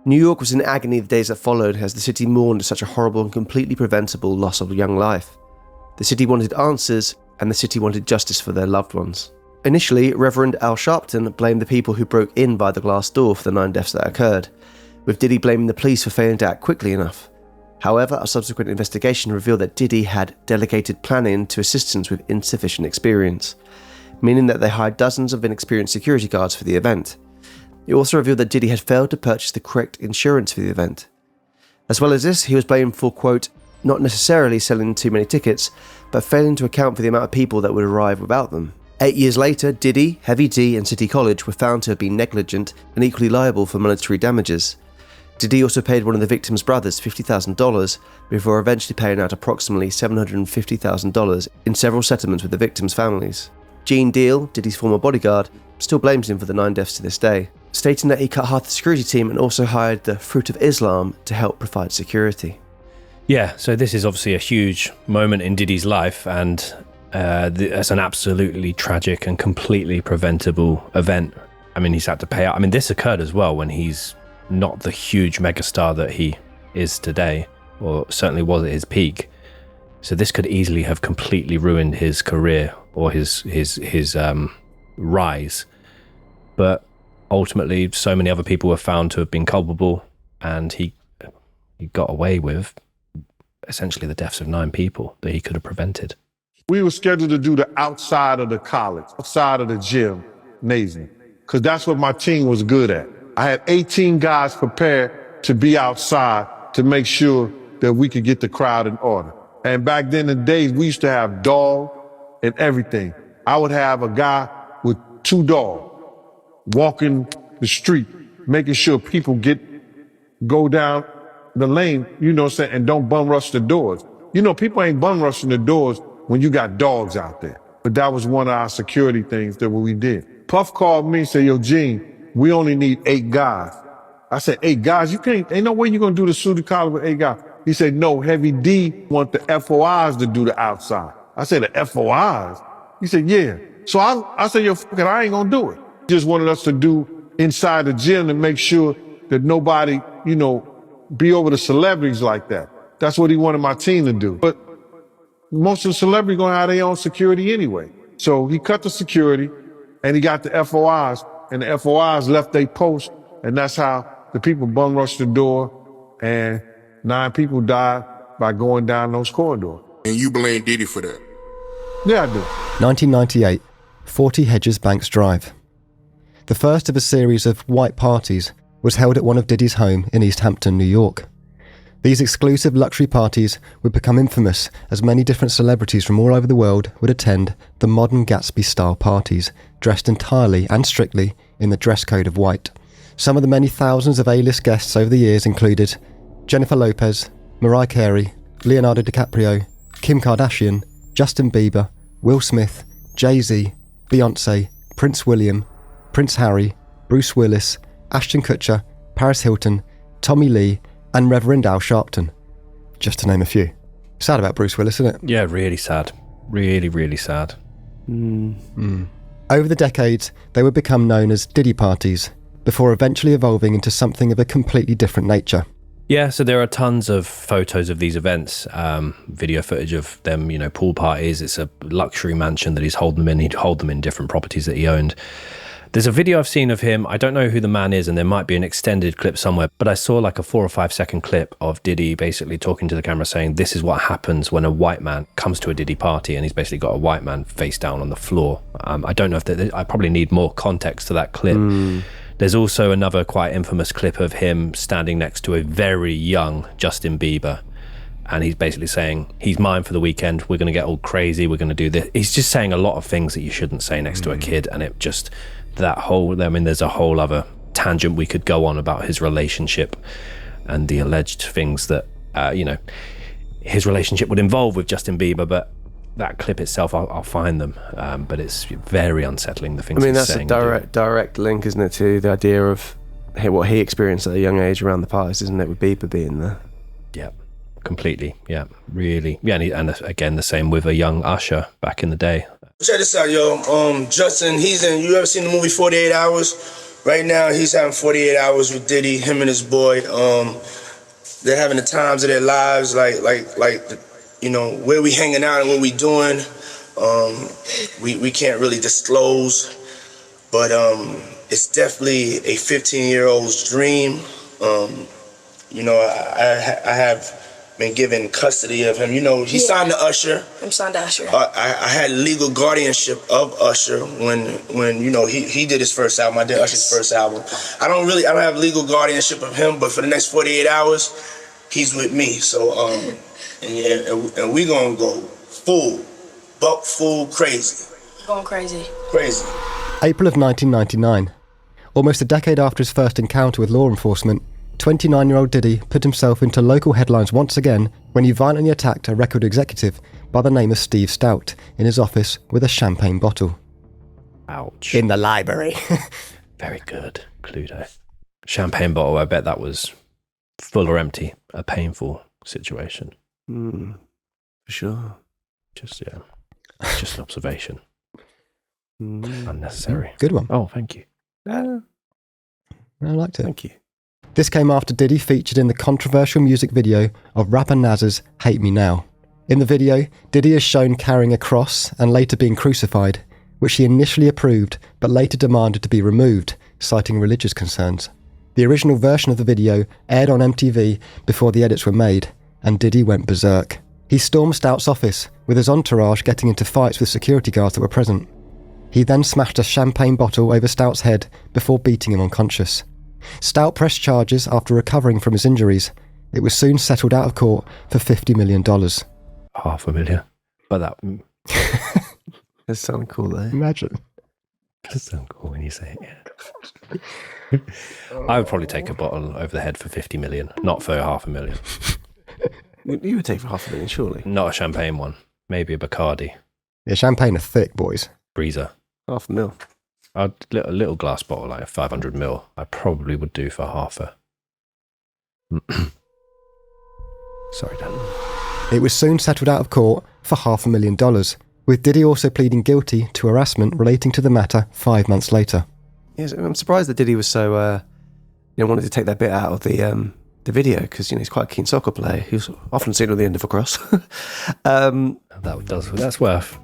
New York was in agony the days that followed as the city mourned such a horrible and completely preventable loss of young life. The city wanted answers, and the city wanted justice for their loved ones. Initially, Reverend Al Sharpton blamed the people who broke in by the glass door for the 9 deaths that occurred, with Diddy blaming the police for failing to act quickly enough. However, a subsequent investigation revealed that Diddy had delegated planning to assistants with insufficient experience, meaning that they hired dozens of inexperienced security guards for the event. It also revealed that Diddy had failed to purchase the correct insurance for the event. As well as this, he was blamed for, quote, not necessarily selling too many tickets, but failing to account for the amount of people that would arrive without them. 8 years later, Diddy, Heavy D, and City College were found to have been negligent and equally liable for monetary damages. Diddy also paid one of the victims' brothers $50,000 before eventually paying out approximately $750,000 in several settlements with the victims' families. Gene Deal, Diddy's former bodyguard, still blames him for the 9 deaths to this day, stating that he cut half the security team and also hired the Fruit of Islam to help provide security. Yeah, so this is obviously a huge moment in Diddy's life, and it's an absolutely tragic and completely preventable event. I mean, he's had to pay out. I mean, this occurred as well when he's not the huge megastar that he is today, or certainly was at his peak. So this could easily have completely ruined his career or his rise. but ultimately so many other people were found to have been culpable, and he got away with essentially the deaths of 9 people that he could have prevented. We were scheduled to do the outside of the college, outside of the gym, Navy, because that's what my team was good at. I had 18 guys prepared to be outside to make sure that we could get the crowd in order. And back then in the days, we used to have dogs and everything. I would have a guy with 2 dogs walking the street, making sure people go down the lane, you know what I'm saying, and don't bum rush the doors. You know, people ain't bum rushing the doors when you got dogs out there. But that was one of our security things that we did. Puff called me and said, yo, Gene, we only need 8 guys. I said, 8 guys? You can't, ain't no way you're gonna do the Suda College with 8 guys. He said, no, Heavy D want the FOIs to do the outside. I said, the FOIs? He said, yeah. So I said, yo, fuck it, I ain't gonna do it. Just wanted us to do inside the gym to make sure that nobody, you know, be over the celebrities like that. That's what he wanted my team to do. But most of the celebrities gonna have their own security anyway. So he cut the security and he got the FOIs, and the FOIs left their post, and that's how the people bum rushed the door, and 9 people died by going down those corridors. And you blame Diddy for that? Yeah, I do. 1998, 40 Hedges Banks Drive. The first of a series of white parties was held at one of Diddy's home in East Hampton, New York. These exclusive luxury parties would become infamous as many different celebrities from all over the world would attend the modern Gatsby-style parties, dressed entirely and strictly in the dress code of white. Some of the many thousands of A-list guests over the years included Jennifer Lopez, Mariah Carey, Leonardo DiCaprio, Kim Kardashian, Justin Bieber, Will Smith, Jay-Z, Beyonce, Prince William, Prince Harry, Bruce Willis, Ashton Kutcher, Paris Hilton, Tommy Lee, and Reverend Al Sharpton, just to name a few. Sad about Bruce Willis, isn't it? Yeah, really sad. Really, really sad. Over the decades, they would become known as Diddy parties, before eventually evolving into something of a completely different nature. Yeah, so there are tons of photos of these events, video footage of them, you know, pool parties. It's a luxury mansion that he's holding them in. He'd hold them in different properties that he owned. There's a video I've seen of him. I don't know who the man is, and there might be an extended clip somewhere, but I saw like a 4 or 5 second clip of Diddy basically talking to the camera saying, this is what happens when a white man comes to a Diddy party, and he's basically got a white man face down on the floor. I don't know if I probably need more context to that clip. There's also another quite infamous clip of him standing next to a very young Justin Bieber, and he's basically saying, he's mine for the weekend, we're going to get all crazy, we're going to do this. He's just saying a lot of things that you shouldn't say next to a kid, and it just... there's a whole other tangent we could go on about his relationship and the alleged things that, his relationship would involve with Justin Bieber, but that clip itself, I'll find them. But it's very unsettling, the things he's saying. I mean, that's a direct link, isn't it, to the idea of what he experienced at a young age around the parties, isn't it, with Bieber being there? Yeah, completely. Yeah, really. Yeah, and again, the same with a young Usher back in the day. Check this out, yo. Justin, you ever seen the movie 48 Hours? Right now, he's having 48 hours with Diddy, him and his boy. They're having the times of their lives, like, where we hanging out and what we doing. We can't really disclose, but it's definitely a 15-year-old's dream. I have been given custody of him. He signed to Usher. I'm signed to Usher. I had legal guardianship of Usher when he did his first album. I did Usher's first album. I don't have legal guardianship of him, but for the next 48 hours, he's with me. So and we gonna go full crazy. Going crazy. Crazy. April of 1999. Almost a decade after his first encounter with law enforcement, 29-year-old Diddy put himself into local headlines once again when he violently attacked a record executive by the name of Steve Stout in his office with a champagne bottle. Ouch. In the library. Very good, Cluedo. Champagne bottle, I bet that was full or empty. A painful situation. For sure. Just an observation. Unnecessary. Good one. Oh, thank you. I liked it. Thank you. This came after Diddy featured in the controversial music video of rapper Nas's Hate Me Now. In the video, Diddy is shown carrying a cross and later being crucified, which he initially approved but later demanded to be removed, citing religious concerns. The original version of the video aired on MTV before the edits were made, and Diddy went berserk. He stormed Stout's office, with his entourage getting into fights with security guards that were present. He then smashed a champagne bottle over Stout's head before beating him unconscious. Stout pressed charges after recovering from his injuries. It was soon settled out of court for $50 million. $500,000. But that... That sounds cool, though. Imagine. That sounds cool when you say it, yeah. I would probably take a bottle over the head for 50 million, not for $500,000. You would take for $500,000, surely. Not a champagne one. Maybe a Bacardi. Yeah, champagne are thick, boys. Breezer. $500,000. A little glass bottle, like a 500ml, I probably would do for half a... Sorry, Dan. It was soon settled out of court for $500,000, with Diddy also pleading guilty to harassment relating to the matter 5 months later. Yes, I'm surprised that Diddy was so, wanted to take that bit out of the video, because, he's quite a keen soccer player. He was often seen on the end of a cross. That's worth.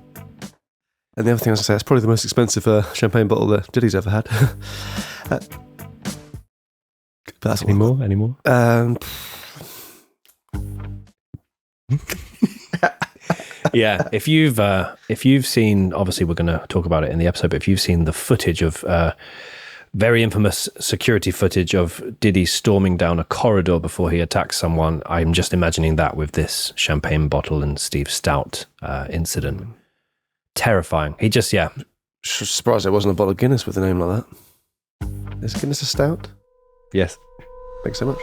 And the other thing I was going to say, it's probably the most expensive champagne bottle that Diddy's ever had. But that's Any more? Yeah, if you've seen, obviously we're going to talk about it in the episode, but if you've seen the footage of very infamous security footage of Diddy storming down a corridor before he attacks someone, I'm just imagining that with this champagne bottle and Steve Stout incident. Terrifying. He just, Surprised there wasn't a bottle of Guinness with a name like that. Is Guinness a stout? Yes. Thanks so much.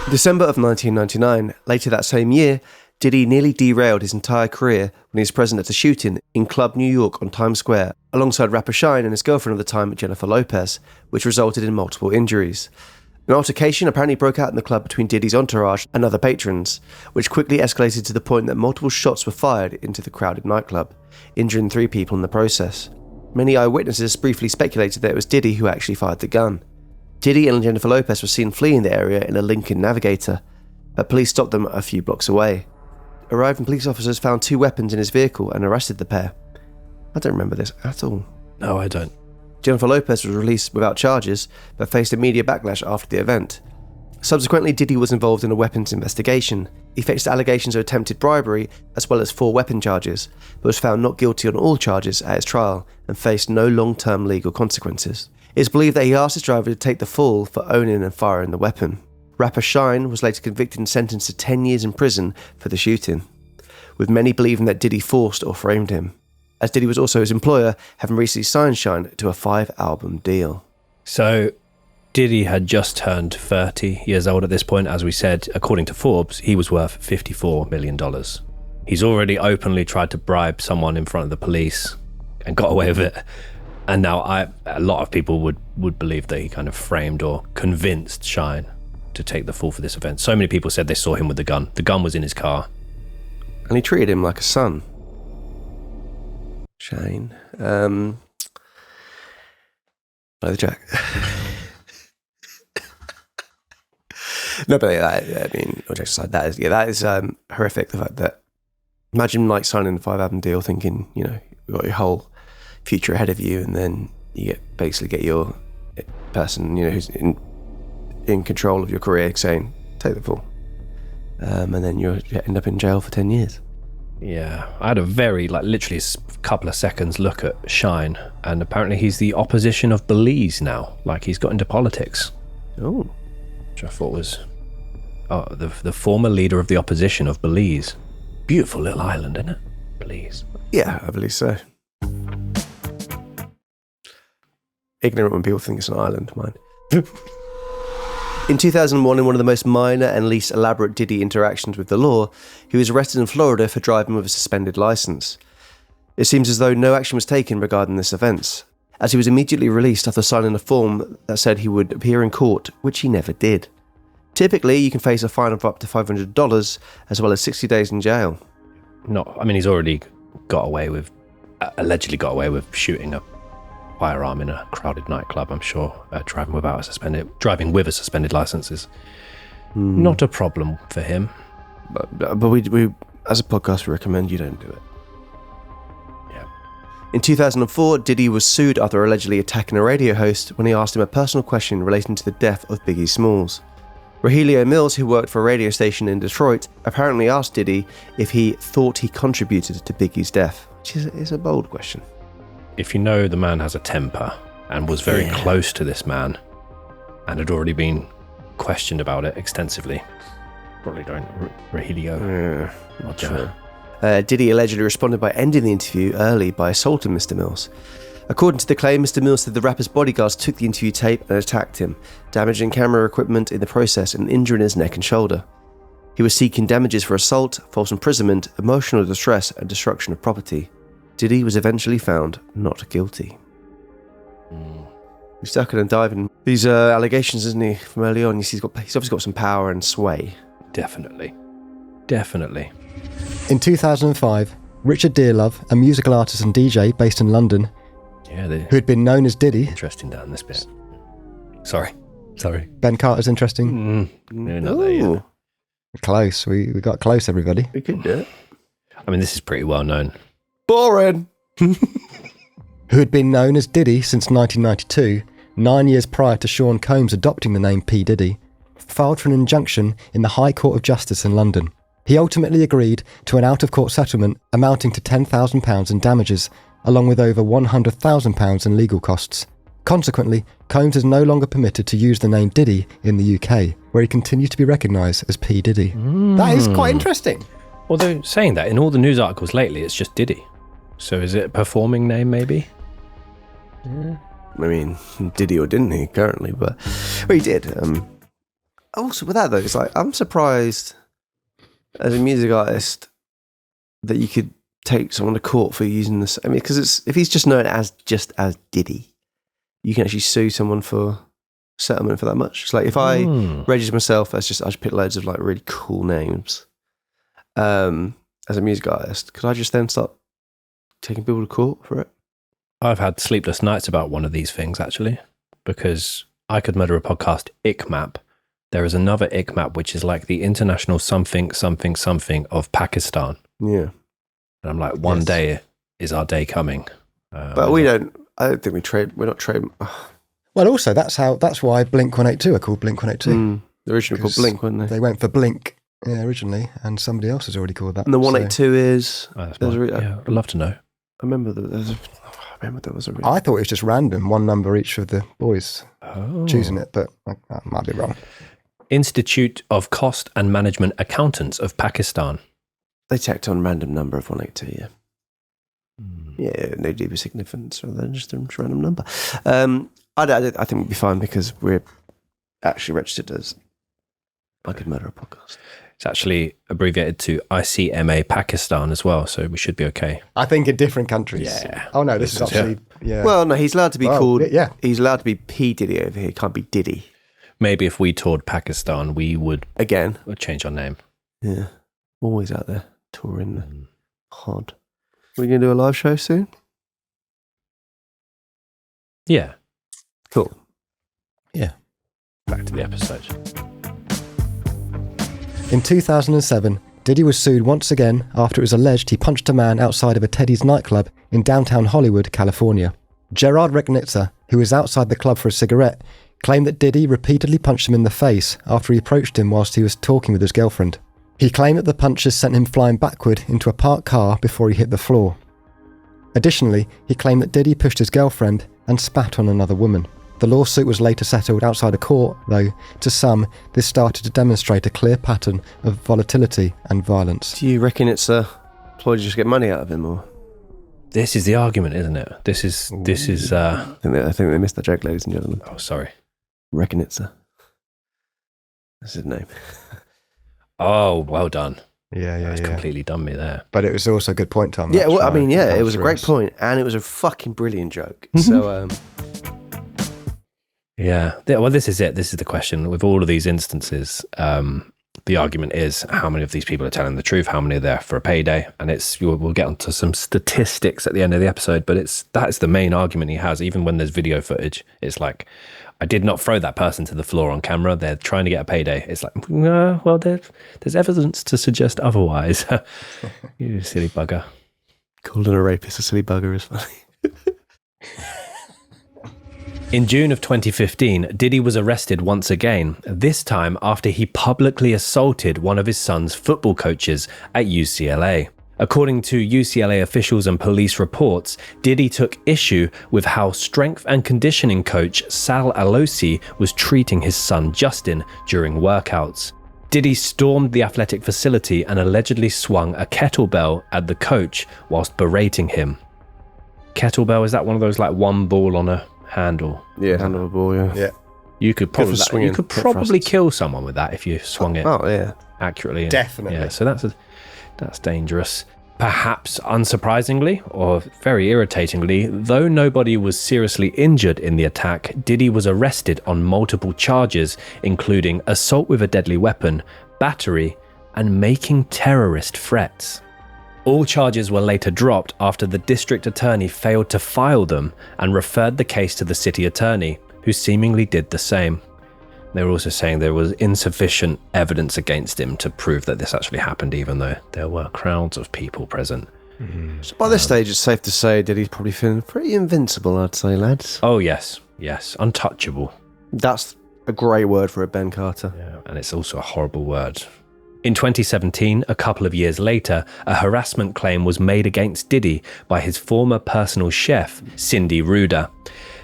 December of 1999, later that same year, Diddy nearly derailed his entire career when he was present at a shooting in Club New York on Times Square, alongside rapper Shine and his girlfriend at the time, Jennifer Lopez, which resulted in multiple injuries. An altercation apparently broke out in the club between Diddy's entourage and other patrons, which quickly escalated to the point that multiple shots were fired into the crowded nightclub, injuring 3 people in the process. Many eyewitnesses briefly speculated that it was Diddy who actually fired the gun. Diddy and Jennifer Lopez were seen fleeing the area in a Lincoln Navigator, but police stopped them a few blocks away. Arriving police officers found 2 weapons in his vehicle and arrested the pair. I don't remember this at all. No, I don't. Jennifer Lopez was released without charges, but faced a media backlash after the event. Subsequently, Diddy was involved in a weapons investigation. He faced allegations of attempted bribery, as well as 4 weapon charges, but was found not guilty on all charges at his trial and faced no long-term legal consequences. It is believed that he asked his driver to take the fall for owning and firing the weapon. Rapper Shine was later convicted and sentenced to 10 years in prison for the shooting, with many believing that Diddy forced or framed him, as Diddy was also his employer, having recently signed Shine to a 5-album deal. So, Diddy had just turned 30 years old at this point. As we said, according to Forbes, he was worth $54 million. He's already openly tried to bribe someone in front of the police and got away with it. And now a lot of people would believe that he kind of framed or convinced Shine to take the fall for this event. So many people said they saw him with the gun. The gun was in his car. And he treated him like a son. Shane. By the Jack. No, but I mean, all jokes aside, that is horrific. The fact that, imagine like signing a 5-album deal, thinking, you've got your whole future ahead of you, and then you get your person, who's in control of your career, saying, take the fall. And then you end up in jail for 10 years. Yeah, I had a very, literally a couple of seconds look at Shine, and apparently he's the opposition of Belize now. He's got into politics. Oh. Which I thought was the former leader of the opposition of Belize. Beautiful little island, isn't it? Belize. Yeah, I believe so. Ignorant when people think it's an island, mind. In 2001, in one of the most minor and least elaborate Diddy interactions with the law, he was arrested in Florida for driving with a suspended license. It seems as though no action was taken regarding this offence, as he was immediately released after signing a form that said he would appear in court, which he never did. Typically, you can face a fine of up to $500, as well as 60 days in jail. He's already allegedly got away with shooting a firearm in a crowded nightclub, I'm sure. Driving with a suspended license is not a problem for him. But we as a podcast, we recommend you don't do it. In 2004, Diddy was sued after allegedly attacking a radio host when he asked him a personal question relating to the death of Biggie Smalls. Rogelio Mills, who worked for a radio station in Detroit, apparently asked Diddy if he thought he contributed to Biggie's death, which is a bold question. If you know the man has a temper and was very close to this man and had already been questioned about it extensively, probably don't. Rogelio. Not sure. Diddy allegedly responded by ending the interview early by assaulting Mr. Mills. According to the claim, Mr. Mills said the rapper's bodyguards took the interview tape and attacked him, damaging camera equipment in the process and injuring his neck and shoulder. He was seeking damages for assault, false imprisonment, emotional distress, and destruction of property. Diddy was eventually found not guilty. He's stuck in and diving these allegations, isn't he, from early on? He's obviously got some power and sway. Definitely. In 2005, Richard Dearlove, a musical artist and DJ based in London, who had been known as Diddy. Interesting down this bit. Sorry. Ben Carter's interesting. No, not there yet. Close. We got close, everybody. We could do it. I mean, this is pretty well known. Boring. Who had been known as Diddy since 1992, 9 years prior to Sean Combs adopting the name P. Diddy, filed for an injunction in the High Court of Justice in London. He ultimately agreed to an out-of-court settlement amounting to £10,000 in damages, along with over £100,000 in legal costs. Consequently, Combs is no longer permitted to use the name Diddy in the UK, where he continues to be recognised as P. Diddy. That is quite interesting. Although, saying that, in all the news articles lately, it's just Diddy. So is it a performing name, maybe? I mean, Diddy or didn't he, currently, but he did. Also, with that, though, it's like, I'm surprised, as a music artist, that you could take someone to court for using this. I mean, because if he's just known as Diddy, you can actually sue someone for settlement for that much. It's like if I register myself as I just pick loads of like really cool names as a music artist, could I just then start taking people to court for it? I've had sleepless nights about one of these things, actually, because I could murder a podcast ICMAP. There is another ICMAP, which is like the international something of Pakistan. Yeah. And I'm like, one day is our day coming. But I don't think we're not trading. Well, also, that's why Blink-182 are called Blink-182. The original called Blink, weren't they? They went for Blink originally, and somebody else has already called that. And the 182 is... I'd love to know. I remember there was a... I thought it was just random, one number each of the boys choosing it, but I might be wrong. Institute of Cost and Management Accountants of Pakistan. They tacked on random number of 182, yeah. Yeah, no deeper significance rather than just a random number. I think we'll be fine because we're actually registered as I Could Murder a Podcast. It's actually abbreviated to ICMA Pakistan as well, so we should be okay. I think in different countries. Yeah. Oh no, this is actually Well, no, he's allowed to be called. Yeah. He's allowed to be P Diddy over here. He can't be Diddy. Maybe if we toured Pakistan, we would change our name. Yeah, always out there touring the pod. We're going to do a live show soon? Yeah. Cool. Yeah. Back to the episode. In 2007, Diddy was sued once again after it was alleged he punched a man outside of a Teddy's nightclub in downtown Hollywood, California. Gerard Regnitzer, who was outside the club for a cigarette, claimed that Diddy repeatedly punched him in the face after he approached him whilst he was talking with his girlfriend. He claimed that the punches sent him flying backward into a parked car before he hit the floor. Additionally, he claimed that Diddy pushed his girlfriend and spat on another woman. The lawsuit was later settled outside a court, though to some, this started to demonstrate a clear pattern of volatility and violence. Do you reckon it's a ploy to just get money out of him, or? This is the argument, isn't it? This is. I think they missed the joke, ladies and gentlemen. Oh, sorry. Reckon it's a. That's his name. Oh, well done. Yeah. That's completely done me there. But it was also a good point, Tom. Yeah, well, I mean, it was a great point, and it was a fucking brilliant joke. So, yeah. Well, this is it. This is the question. With all of these instances, the argument is how many of these people are telling the truth, how many are there for a payday, and we'll get onto some statistics at the end of the episode, but that's the main argument he has. Even when there's video footage, it's like, I did not throw that person to the floor on camera. They're trying to get a payday. It's like, no, well, there's evidence to suggest otherwise. You silly bugger. Calling a rapist a silly bugger is funny. In June of 2015, Diddy was arrested once again, this time after he publicly assaulted one of his son's football coaches at UCLA. According to UCLA officials and police reports, Diddy took issue with how strength and conditioning coach Sal Alosi was treating his son Justin during workouts. Diddy stormed the athletic facility and allegedly swung a kettlebell at the coach whilst berating him. Kettlebell, is that one of those like one ball on a handle? Yeah, handle of a ball, yeah. You could probably kill someone with that if you swung it accurately. Definitely. Yeah, so that's dangerous. Perhaps unsurprisingly, or very irritatingly, though nobody was seriously injured in the attack, Diddy was arrested on multiple charges, including assault with a deadly weapon, battery, and making terrorist threats. All charges were later dropped after the district attorney failed to file them and referred the case to the city attorney, who seemingly did the same. They were also saying there was insufficient evidence against him to prove that this actually happened, even though there were crowds of people present. So by this stage, it's safe to say Diddy's probably feeling pretty invincible, I'd say, lads. Oh, yes, untouchable. That's a great word for it, Ben Carter. Yeah, and it's also a horrible word. In 2017, a couple of years later, a harassment claim was made against Diddy by his former personal chef, Cindy Ruder.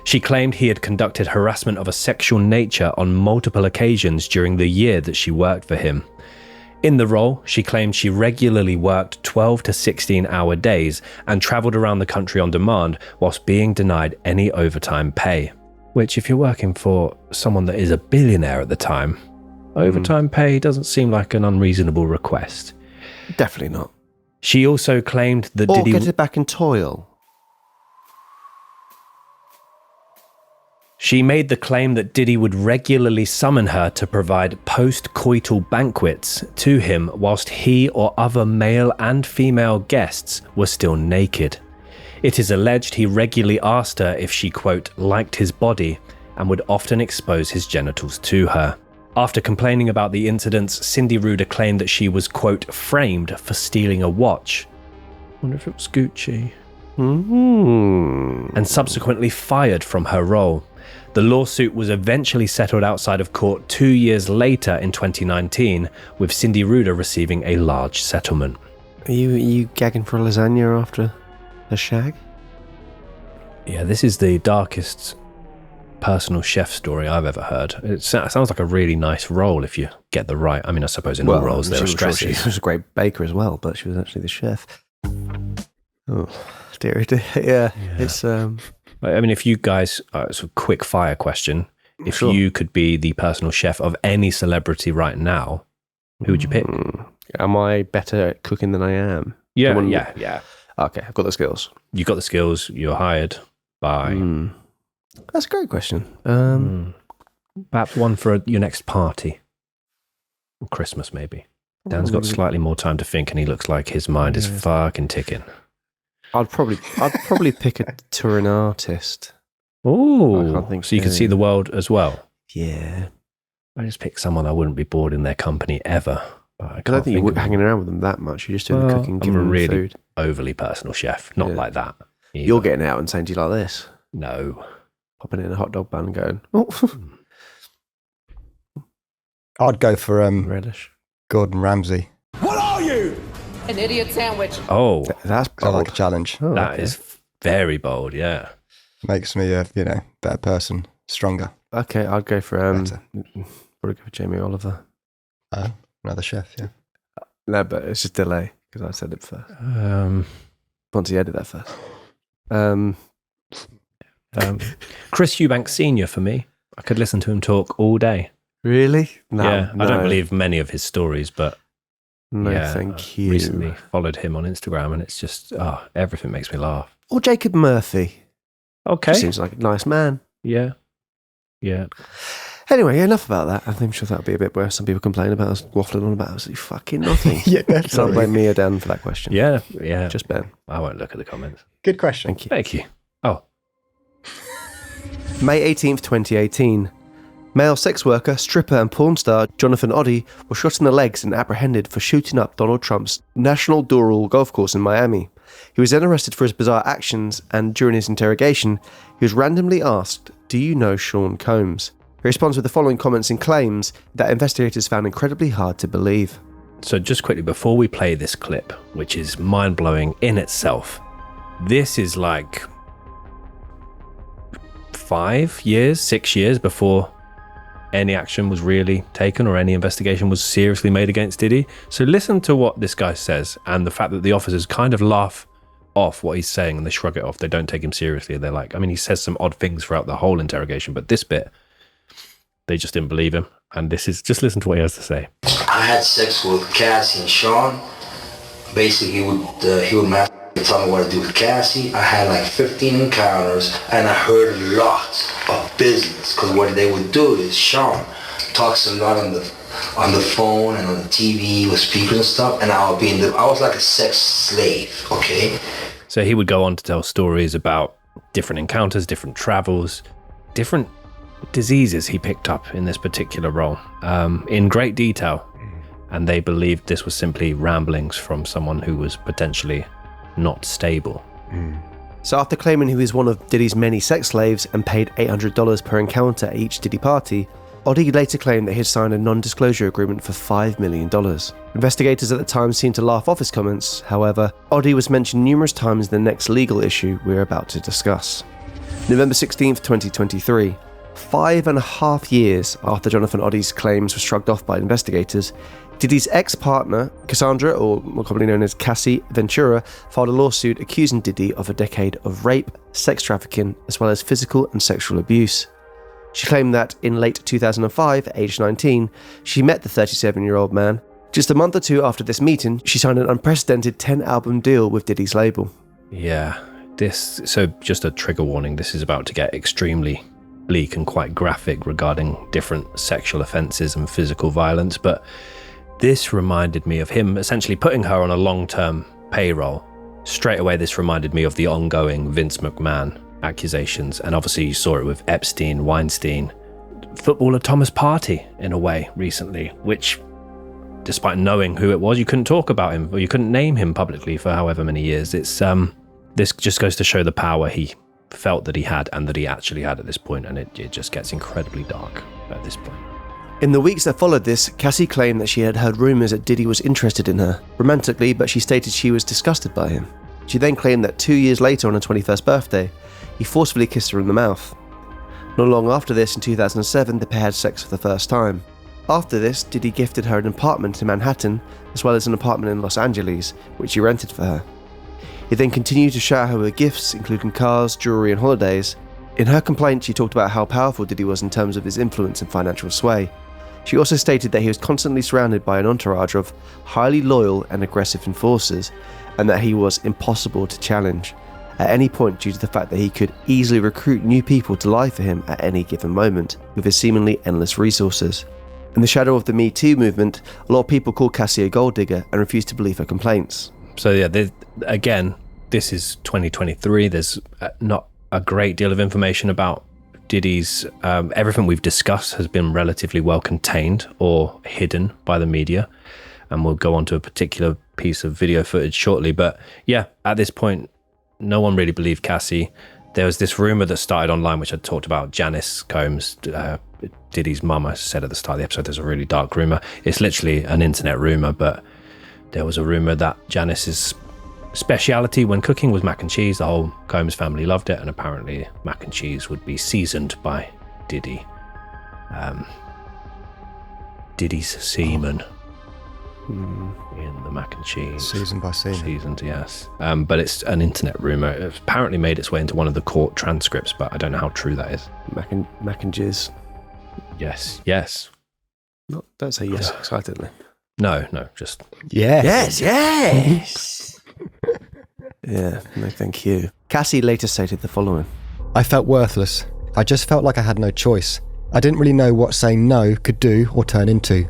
She claimed he had conducted harassment of a sexual nature on multiple occasions during the year that she worked for him. In the role, she claimed she regularly worked 12 to 16-hour days and travelled around the country on demand whilst being denied any overtime pay. Which, if you're working for someone that is a billionaire at the time, overtime pay doesn't seem like an unreasonable request. Definitely not. She also claimed that Or Diddy... get it back in toil. She made the claim that Diddy would regularly summon her to provide post-coital banquets to him whilst he or other male and female guests were still naked. It is alleged he regularly asked her if she, quote, liked his body and would often expose his genitals to her. After complaining about the incidents, Cindy Ruder claimed that she was, quote, framed for stealing a watch. I wonder if it was Gucci. And subsequently fired from her role. The lawsuit was eventually settled outside of court 2 years later in 2019, with Cindy Ruder receiving a large settlement. Are you gagging for a lasagna after a shag? Yeah, this is the darkest personal chef story I've ever heard. It sounds like a really nice role if you get the right... I mean, I suppose in all roles there are stresses. She was a great baker as well, but she was actually the chef. Oh, dear. Yeah, it's... I mean, if you guys, it's a quick fire question. If you could be the personal chef of any celebrity right now, who would you pick? Am I better at cooking than I am? Yeah. Okay, I've got the skills. You got the skills. You're hired by. That's a great question. Perhaps one for your next party, or Christmas maybe. Dan's got slightly more time to think, and he looks like his mind is fucking ticking. I'd probably pick a touring artist. Oh, so you can see the world as well. Yeah, I just pick someone I wouldn't be bored in their company ever. But I don't think you were hanging around with them that much. You're just doing the cooking, giving them really food. Overly personal chef, not like that. Either. You're getting out and saying, "Do you like this?" No, popping in a hot dog bun and going. Oh. I'd go for Relish. Gordon Ramsay. What are you? An idiot sandwich. Oh, that's bold. I like a challenge. Oh, that is very bold. Yeah, makes me a better person, stronger. Okay, I'd go for probably go for Jamie Oliver. Another chef. Yeah. No, but it's just delay because I said it first. Once he edit that first. Chris Eubanks Sr. for me. I could listen to him talk all day. Really? No. Yeah, I don't believe many of his stories, but thank you. Recently followed him on Instagram, and it's just everything makes me laugh. Or Jacob Murphy. Okay, seems like a nice man. Yeah. Anyway, enough about that. I'm sure that'll be a bit where some people complain about us waffling on about absolutely fucking nothing. Yeah, definitely. Don't blame me or Dan for that question. Yeah. Just Ben. I won't look at the comments. Good question. Thank you. Oh. May 18th, 2018. Male sex worker, stripper and porn star Jonathan Audi was shot in the legs and apprehended for shooting up Donald Trump's National Doral golf course in Miami. He was then arrested for his bizarre actions, and during his interrogation, he was randomly asked, "Do you know Sean Combs?" He responds with the following comments and claims that investigators found incredibly hard to believe. So just quickly, before we play this clip, which is mind-blowing in itself, this is like 6 years before any action was really taken or any investigation was seriously made against Diddy. So listen to what this guy says, and the fact that the officers kind of laugh off what he's saying and they shrug it off. They don't take him seriously. They're like, I mean, he says some odd things throughout the whole interrogation, but this bit, they just didn't believe him. And this is, just listen to what he has to say. I had sex with Cassie and Sean. Basically, he would tell me what to do with Cassie. I had like 15 encounters, and I heard a lot of business. Because what they would do is Sean talks a lot on the phone and on the TV with speakers and stuff, and I was like a sex slave. Okay. So he would go on to tell stories about different encounters, different travels, different diseases he picked up in this particular role, in great detail. And they believed this was simply ramblings from someone who was potentially not stable. So after claiming he was one of Diddy's many sex slaves and paid $800 per encounter at each Diddy party, Audi later claimed that he had signed a non-disclosure agreement for $5 million. Investigators at the time seemed to laugh off his comments. However, Audi was mentioned numerous times in the next legal issue we're about to discuss. November 16th, 2023. 5.5 years after Jonathan Audi's claims were shrugged off by investigators, Diddy's ex-partner, Cassandra, or more commonly known as Cassie Ventura, filed a lawsuit accusing Diddy of a decade of rape, sex trafficking, as well as physical and sexual abuse. She claimed that in late 2005, at age 19, she met the 37-year-old man. Just a month or two after this meeting, she signed an unprecedented 10-album deal with Diddy's label. Yeah, so just a trigger warning, this is about to get extremely bleak and quite graphic regarding different sexual offences and physical violence, but this reminded me of him essentially putting her on a long-term payroll. Straight away, this reminded me of the ongoing Vince McMahon accusations, and obviously you saw it with Epstein, Weinstein, footballer Thomas Partey in a way recently, which, despite knowing who it was, you couldn't talk about him or you couldn't name him publicly for however many years. It's this just goes to show the power he felt that he had and that he actually had at this point, and it just gets incredibly dark at this point. In the weeks that followed this, Cassie claimed that she had heard rumours that Diddy was interested in her, romantically, but she stated she was disgusted by him. She then claimed that 2 years later, on her 21st birthday, he forcefully kissed her in the mouth. Not long after this, in 2007, the pair had sex for the first time. After this, Diddy gifted her an apartment in Manhattan, as well as an apartment in Los Angeles, which he rented for her. He then continued to shower her with gifts, including cars, jewellery and holidays. In her complaint, she talked about how powerful Diddy was in terms of his influence and financial sway. She also stated that he was constantly surrounded by an entourage of highly loyal and aggressive enforcers, and that he was impossible to challenge at any point due to the fact that he could easily recruit new people to lie for him at any given moment with his seemingly endless resources. In the shadow of the Me Too movement, a lot of people called Cassie a gold digger and refused to believe her complaints. So yeah, again, this is 2023. There's not a great deal of information about Diddy's, everything we've discussed has been relatively well contained or hidden by the media, and we'll go on to a particular piece of video footage shortly. But yeah, at this point, no one really believed Cassie. There was this rumor that started online, which I talked about, Janice Combs, Diddy's mum. I said at the start of the episode, there's a really dark rumor. It's literally an internet rumor, but there was a rumor that Janice's speciality when cooking was mac and cheese. The whole Combs family loved it, and apparently mac and cheese would be seasoned by Diddy. Diddy's semen in the mac and cheese. Seasoned by semen. Seasoned, yes. But it's an internet rumor. It apparently made its way into one of the court transcripts, but I don't know how true that is. Mac and jizz. Yes. Don't say yes excitedly. No, just... Yes. Yeah, no thank you. Cassie later stated the following. I felt worthless. I just felt like I had no choice. I didn't really know what saying no could do or turn into.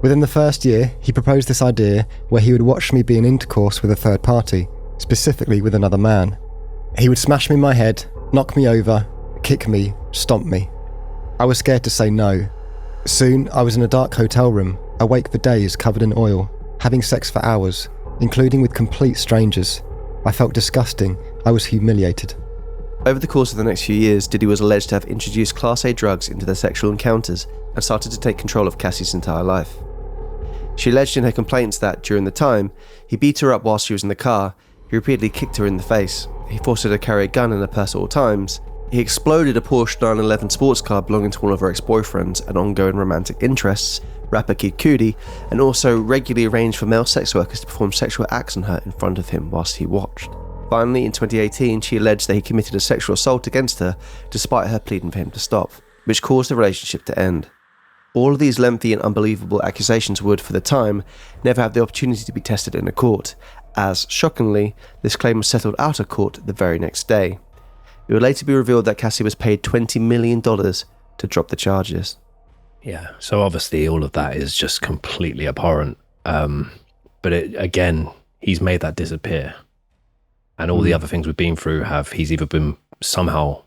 Within the first year, he proposed this idea where he would watch me be in intercourse with a third party, specifically with another man. He would smash me in my head, knock me over, kick me, stomp me. I was scared to say no. Soon, I was in a dark hotel room, awake for days covered in oil, having sex for hours, including with complete strangers. I felt disgusting. I was humiliated. Over the course of the next few years, Diddy was alleged to have introduced Class A drugs into their sexual encounters and started to take control of Cassie's entire life. She alleged in her complaints that, during the time, he beat her up while she was in the car, he repeatedly kicked her in the face, he forced her to carry a gun in her purse at all times, he exploded a Porsche 911 sports car belonging to one of her ex-boyfriends and ongoing romantic interests, rapper Kid Cudi, and also regularly arranged for male sex workers to perform sexual acts on her in front of him whilst he watched. Finally, in 2018, she alleged that he committed a sexual assault against her despite her pleading for him to stop, which caused the relationship to end. All of these lengthy and unbelievable accusations would, for the time, never have the opportunity to be tested in a court, as, shockingly, this claim was settled out of court the very next day. It would later be revealed that Cassie was paid $20 million to drop the charges. Yeah, so obviously all of that is just completely abhorrent. But again, he's made that disappear. And all the other things we've been through he's either been somehow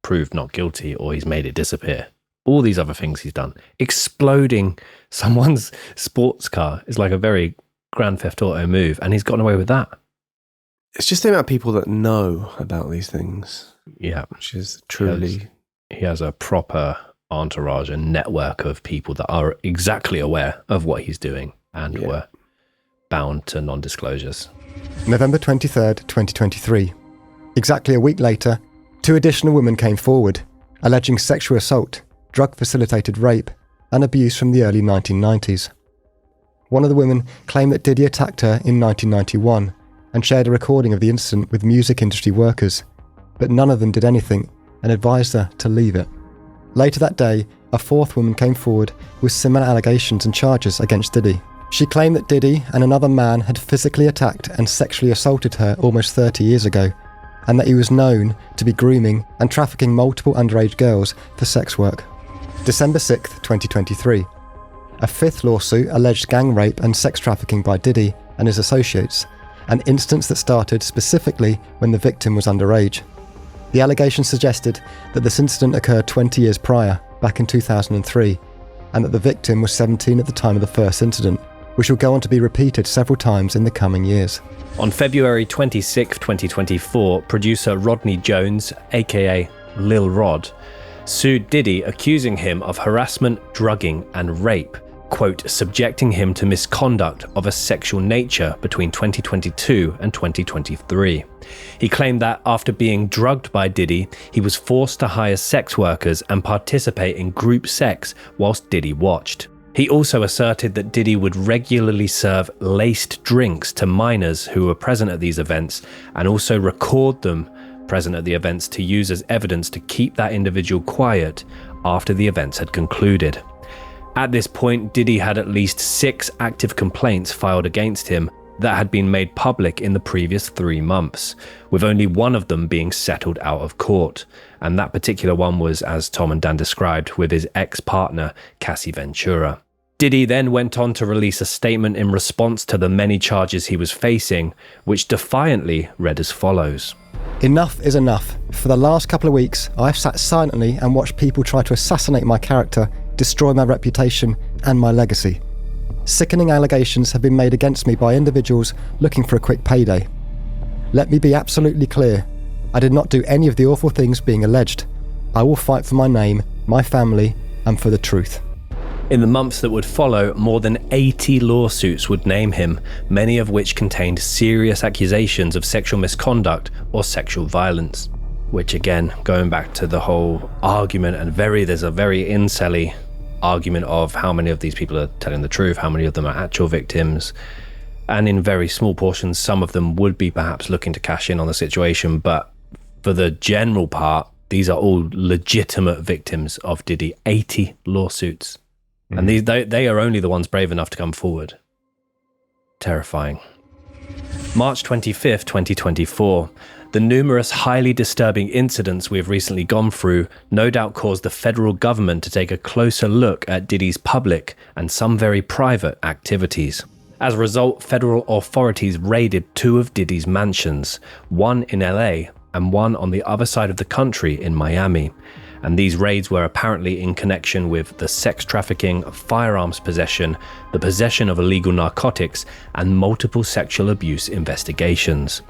proved not guilty or he's made it disappear. All these other things he's done. Exploding someone's sports car is like a very Grand Theft Auto move, and he's gotten away with that. It's just the amount of people that know about these things. Yeah. Which is truly... He has a proper entourage and network of people that are exactly aware of what he's doing and were bound to non-disclosures. November 23rd, 2023. Exactly a week later, 2 additional women came forward, alleging sexual assault, drug-facilitated rape, and abuse from the early 1990s. One of the women claimed that Diddy attacked her in 1991 and shared a recording of the incident with music industry workers, but none of them did anything and advised her to leave it. Later that day, a 4th woman came forward with similar allegations and charges against Diddy. She claimed that Diddy and another man had physically attacked and sexually assaulted her almost 30 years ago, and that he was known to be grooming and trafficking multiple underage girls for sex work. December 6th, 2023. A 5th lawsuit alleged gang rape and sex trafficking by Diddy and his associates, an instance that started specifically when the victim was underage. The allegation suggested that this incident occurred 20 years prior, back in 2003, and that the victim was 17 at the time of the first incident, which will go on to be repeated several times in the coming years. On February 26, 2024, producer Rodney Jones, aka Lil Rod, sued Diddy, accusing him of harassment, drugging, and rape, quote, subjecting him to misconduct of a sexual nature between 2022 and 2023. He claimed that after being drugged by Diddy, he was forced to hire sex workers and participate in group sex whilst Diddy watched. He also asserted that Diddy would regularly serve laced drinks to minors who were present at these events and also record them present at the events to use as evidence to keep that individual quiet after the events had concluded. At this point, Diddy had at least 6 active complaints filed against him that had been made public in the previous 3 months, with only one of them being settled out of court. And that particular one was, as Tom and Dan described, with his ex-partner, Cassie Ventura. Diddy then went on to release a statement in response to the many charges he was facing, which defiantly read as follows. Enough is enough. For the last couple of weeks, I've sat silently and watched people try to assassinate my character, destroy my reputation and my legacy. Sickening allegations have been made against me by individuals looking for a quick payday. Let me be absolutely clear. I did not do any of the awful things being alleged. I will fight for my name, my family, and for the truth. In the months that would follow, more than 80 lawsuits would name him, many of which contained serious accusations of sexual misconduct or sexual violence. Which again, going back to the whole argument, and there's a very incel-y argument of how many of these people are telling the truth, how many of them are actual victims, and in very small portions, some of them would be perhaps looking to cash in on the situation, but for the general part, these are all legitimate victims of Diddy. 80 lawsuits. And they are only the ones brave enough to come forward. Terrifying. March 25th, 2024. The numerous highly disturbing incidents we have recently gone through no doubt caused the federal government to take a closer look at Diddy's public and some very private activities. As a result, federal authorities raided 2 of Diddy's mansions, one in LA and one on the other side of the country in Miami. And these raids were apparently in connection with the sex trafficking, firearms possession, the possession of illegal narcotics, and multiple sexual abuse investigations.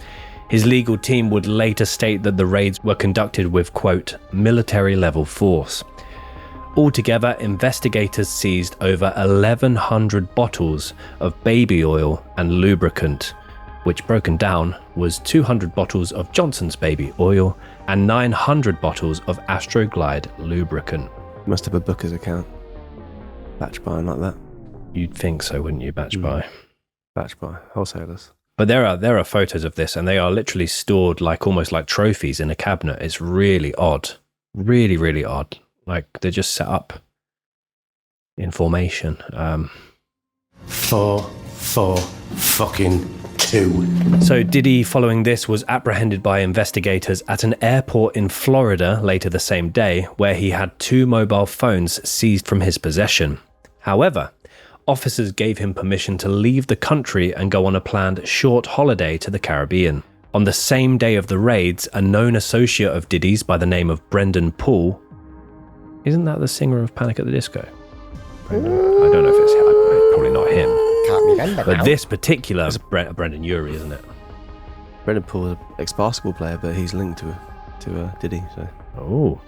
His legal team would later state that the raids were conducted with, quote, military-level force. Altogether, investigators seized over 1,100 bottles of baby oil and lubricant, which broken down was 200 bottles of Johnson's baby oil and 900 bottles of Astroglide lubricant. You must have a booker's account. Batch buying like that. You'd think so, wouldn't you, batch buy? Batch buy, wholesalers. But there are photos of this, and they are literally stored like almost like trophies in a cabinet. It's really odd. Really, really odd. Like they're just set up in formation. 4, 4, fucking 2. So Diddy, following this, was apprehended by investigators at an airport in Florida later the same day, where he had 2 mobile phones seized from his possession. However, officers gave him permission to leave the country and go on a planned short holiday to the Caribbean. On the same day of the raids, a known associate of Diddy's by the name of Brendan Poole, isn't that the singer of Panic at the Disco? Brendan? I don't know if it's probably not him. Can't remember But now. this particular Brendan Urie, isn't it? Brendan Poole is an ex-basketball player, but he's linked to Diddy. So. Oh.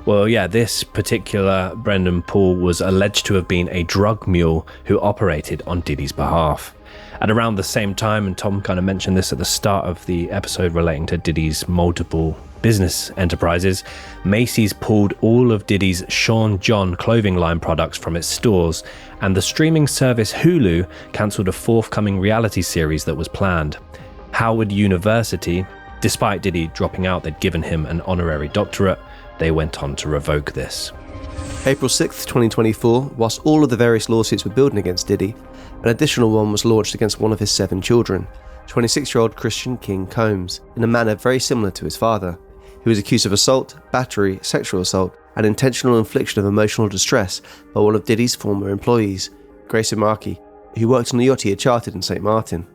Well, yeah, this particular Brendan Poole was alleged to have been a drug mule who operated on Diddy's behalf. At around the same time, and Tom kind of mentioned this at the start of the episode relating to Diddy's multiple business enterprises, Macy's pulled all of Diddy's Sean John clothing line products from its stores, and the streaming service Hulu cancelled a forthcoming reality series that was planned. Howard University, despite Diddy dropping out, they'd given him an honorary doctorate. They went on to revoke this. April 6th, 2024, whilst all of the various lawsuits were building against Diddy, an additional one was launched against one of his 7 children, 26-year-old Christian King Combs, in a manner very similar to his father. He was accused of assault, battery, sexual assault, and intentional infliction of emotional distress by one of Diddy's former employees, Grace Markey, who worked on the yacht he had chartered in St. Martin.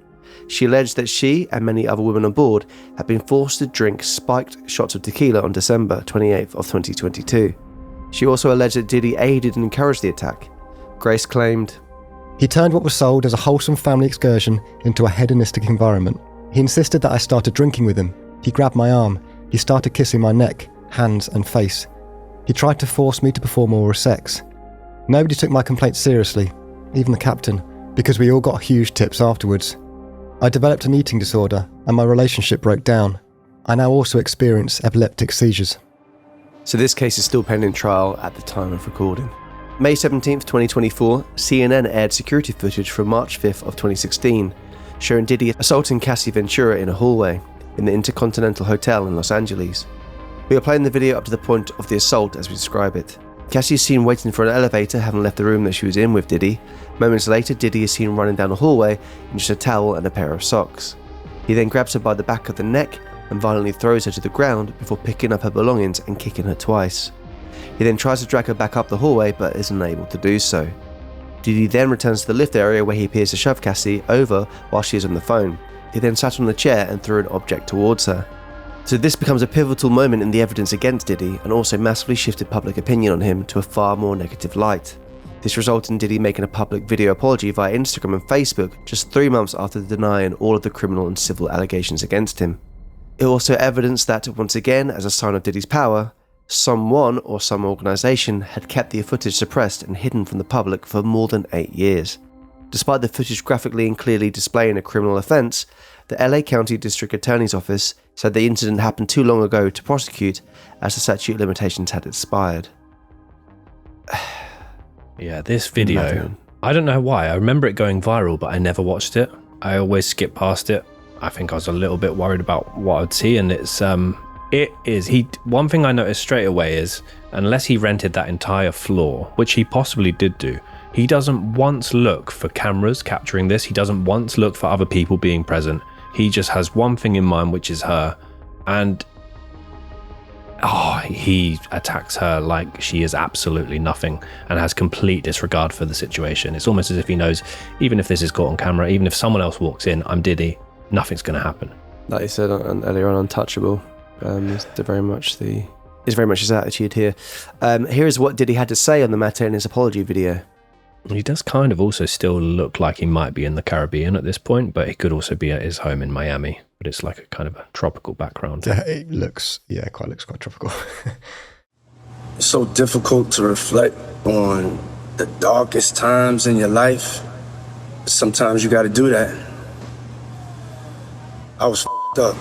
She alleged that she and many other women on board had been forced to drink spiked shots of tequila on December 28th of 2022. She also alleged that Diddy aided and encouraged the attack. Grace claimed, "He turned what was sold as a wholesome family excursion into a hedonistic environment. He insisted that I started drinking with him. He grabbed my arm. He started kissing my neck, hands and face. He tried to force me to perform oral sex. Nobody took my complaints seriously, even the captain, because we all got huge tips afterwards. I developed an eating disorder and my relationship broke down. I now also experience epileptic seizures." So this case is still pending trial at the time of recording. May 17th, 2024, CNN aired security footage from March 5th of 2016, showing Diddy assaulting Cassie Ventura in a hallway in the Intercontinental Hotel in Los Angeles. We are playing the video up to the point of the assault as we describe it. Cassie is seen waiting for an elevator, having left the room that she was in with Diddy. Moments later, Diddy is seen running down the hallway in just a towel and a pair of socks. He then grabs her by the back of the neck and violently throws her to the ground before picking up her belongings and kicking her twice. He then tries to drag her back up the hallway but is unable to do so. Diddy then returns to the lift area where he appears to shove Cassie over while she is on the phone. He then sat on the chair and threw an object towards her. So this becomes a pivotal moment in the evidence against Diddy and also massively shifted public opinion on him to a far more negative light. This resulted in Diddy making a public video apology via Instagram and Facebook just 3 months after denying all of the criminal and civil allegations against him. It also evidenced that, once again, as a sign of Diddy's power, someone or some organisation had kept the footage suppressed and hidden from the public for more than 8 years. Despite the footage graphically and clearly displaying a criminal offence, the LA County District Attorney's Office said the incident happened too long ago to prosecute as the statute of limitations had expired. Yeah, this video, I don't know why. I remember it going viral, but I never watched it. I always skip past it. I think I was a little bit worried about what I'd see, and one thing I noticed straight away is, unless he rented that entire floor, which he possibly did do, he doesn't once look for cameras capturing this. He doesn't once look for other people being present. He just has one thing in mind, which is her, and he attacks her like she is absolutely nothing and has complete disregard for the situation. It's almost as if he knows, even if this is caught on camera, even if someone else walks in, I'm Diddy, nothing's going to happen. Like you said earlier on, untouchable. Is very much his attitude here. Here is what Diddy had to say on the matter in his apology video. He does kind of also still look like he might be in the Caribbean at this point, but he could also be at his home in Miami. but it's like a kind of a tropical background. Yeah, it looks quite tropical. It's so difficult to reflect on the darkest times in your life. Sometimes you got to do that. I was f***ed up.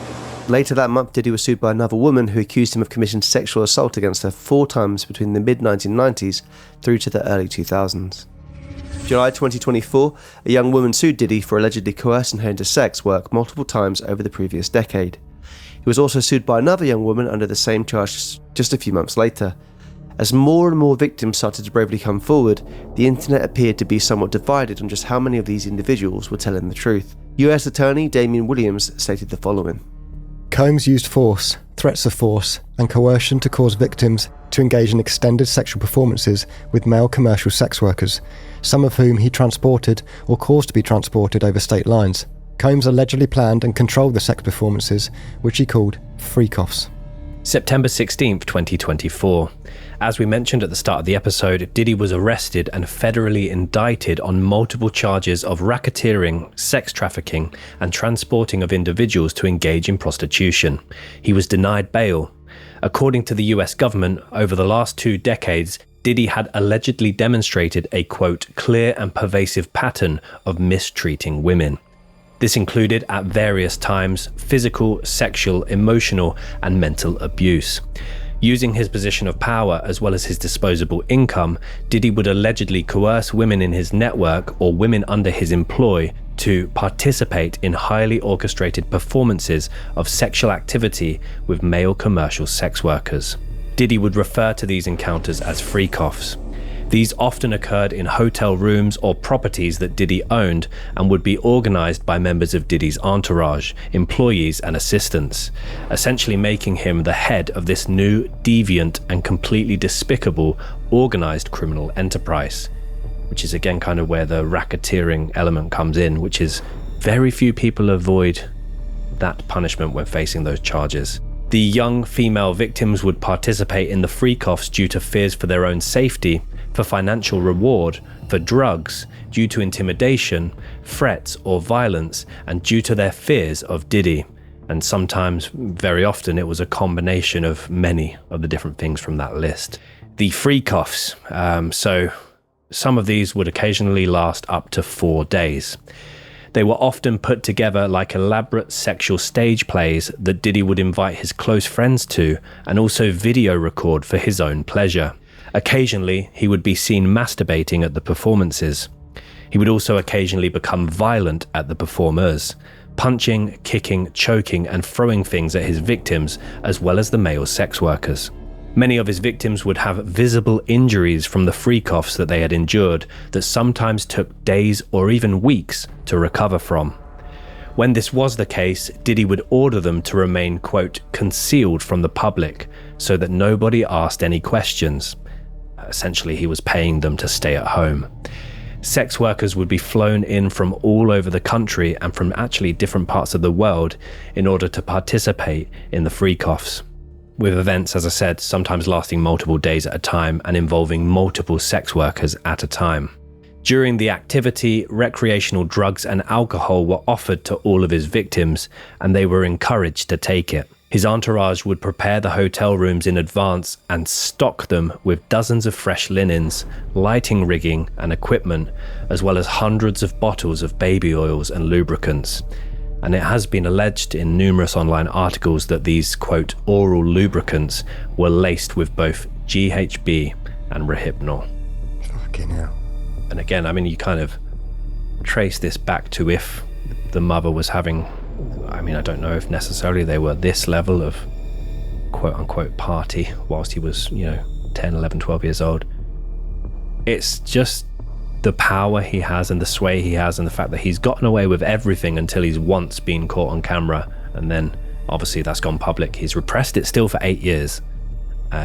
Later that month, Diddy was sued by another woman who accused him of committing sexual assault against her 4 times between the mid-1990s through to the early 2000s. July 2024, a young woman sued Diddy for allegedly coercing her into sex work multiple times over the previous decade. He was also sued by another young woman under the same charge just a few months later. As more and more victims started to bravely come forward, the internet appeared to be somewhat divided on just how many of these individuals were telling the truth. US Attorney Damian Williams stated the following. Combs used force, threats of force, and coercion to cause victims to engage in extended sexual performances with male commercial sex workers, some of whom he transported or caused to be transported over state lines. Combs allegedly planned and controlled the sex performances, which he called freak-offs. September 16th, 2024. As we mentioned at the start of the episode, Diddy was arrested and federally indicted on multiple charges of racketeering, sex trafficking, and transporting of individuals to engage in prostitution. He was denied bail. According to the US government, over the last 2 decades, Diddy had allegedly demonstrated a, quote, clear and pervasive pattern of mistreating women. This included, at various times, physical, sexual, emotional, and mental abuse. Using his position of power as well as his disposable income, Diddy would allegedly coerce women in his network or women under his employ to participate in highly orchestrated performances of sexual activity with male commercial sex workers. Diddy would refer to these encounters as freak-offs. These often occurred in hotel rooms or properties that Diddy owned and would be organized by members of Diddy's entourage, employees and assistants, essentially making him the head of this new, deviant and completely despicable organized criminal enterprise, which is again kind of where the racketeering element comes in, which is very few people avoid that punishment when facing those charges. The young female victims would participate in the freak-offs due to fears for their own safety, for financial reward, for drugs, due to intimidation, threats or violence, and due to their fears of Diddy. And sometimes, very often, it was a combination of many of the different things from that list. The freak-offs, so some of these would occasionally last up to 4 days. They were often put together like elaborate sexual stage plays that Diddy would invite his close friends to and also video record for his own pleasure. Occasionally, he would be seen masturbating at the performances. He would also occasionally become violent at the performers, punching, kicking, choking, and throwing things at his victims, as well as the male sex workers. Many of his victims would have visible injuries from the freak-offs that they had endured that sometimes took days or even weeks to recover from. When this was the case, Diddy would order them to remain, quote, concealed from the public so that nobody asked any questions. Essentially, he was paying them to stay at home. Sex workers would be flown in from all over the country and from actually different parts of the world in order to participate in the freak-offs, with events, as I said, sometimes lasting multiple days at a time and involving multiple sex workers at a time. During the activity, recreational drugs and alcohol were offered to all of his victims, and they were encouraged to take it. His entourage would prepare the hotel rooms in advance and stock them with dozens of fresh linens, lighting rigging and equipment, as well as hundreds of bottles of baby oils and lubricants. And it has been alleged in numerous online articles that these, quote, oral lubricants were laced with both GHB and Rohypnol. Fucking hell. And again, I mean, you kind of trace this back to if the mother was having, I mean, I don't know if necessarily they were this level of quote unquote party whilst he was, 10, 11, 12 years old. It's just the power he has and the sway he has and the fact that he's gotten away with everything until he's once been caught on camera, and then obviously that's gone public. He's repressed it still for 8 years.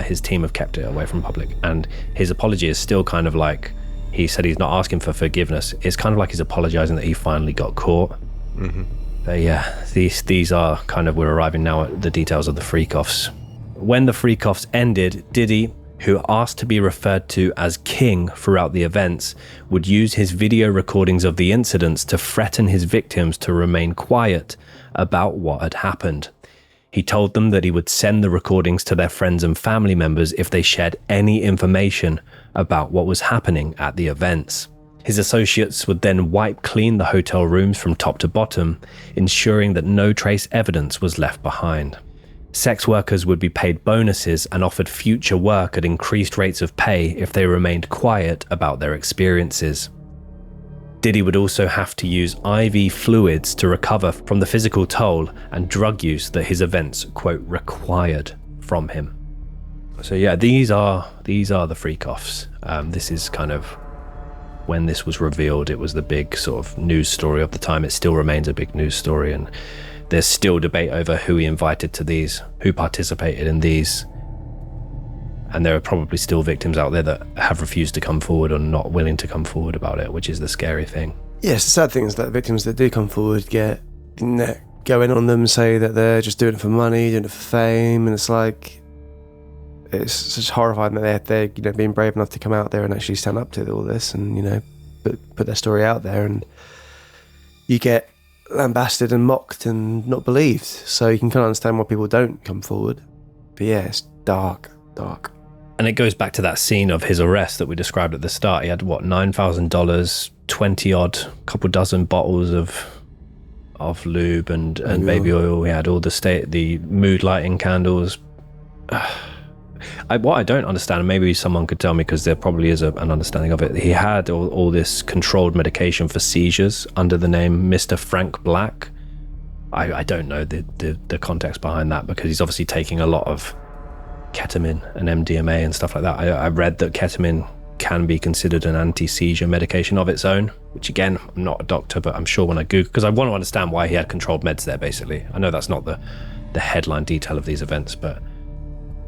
His team have kept it away from public, and his apology is still kind of like, he said he's not asking for forgiveness. It's kind of like he's apologizing that he finally got caught. Mm-hmm. But yeah, these are kind of, we're arriving now at the details of the freak-offs. When the freak-offs ended, Diddy, who asked to be referred to as King throughout the events, would use his video recordings of the incidents to threaten his victims to remain quiet about what had happened. He told them that he would send the recordings to their friends and family members if they shared any information about what was happening at the events. His associates would then wipe clean the hotel rooms from top to bottom, ensuring that no trace evidence was left behind. Sex workers would be paid bonuses and offered future work at increased rates of pay if they remained quiet about their experiences. Diddy would also have to use IV fluids to recover from the physical toll and drug use that his events, quote, required from him. So yeah, these are the freak-offs. This is kind of when this was revealed. It was the big sort of news story of the time. It still remains a big news story, and there's still debate over who he invited to these, who participated in these. And there are probably still victims out there that have refused to come forward or not willing to come forward about it, which is the scary thing. Yes, the sad thing is that victims that do come forward get going on them, say that they're just doing it for money, doing it for fame, and it's like, it's just horrifying that they're being brave enough to come out there and actually stand up to all this and put their story out there, and you get lambasted and mocked and not believed. So you can kind of understand why people don't come forward. But yeah, it's dark. And it goes back to that scene of his arrest that we described at the start. He had, what, $9,000, 20 odd, couple dozen bottles of lube and baby oil. He had all the mood lighting candles. What I don't understand, and maybe someone could tell me because there probably is an understanding of it, he had all this controlled medication for seizures under the name Mr. Frank Black. I don't know the context behind that, because he's obviously taking a lot of ketamine and MDMA and stuff like that. I read that ketamine can be considered an anti-seizure medication of its own, which again, I'm not a doctor, but I'm sure when I Google, because I want to understand why he had controlled meds there, basically. I know that's not the headline detail of these events, but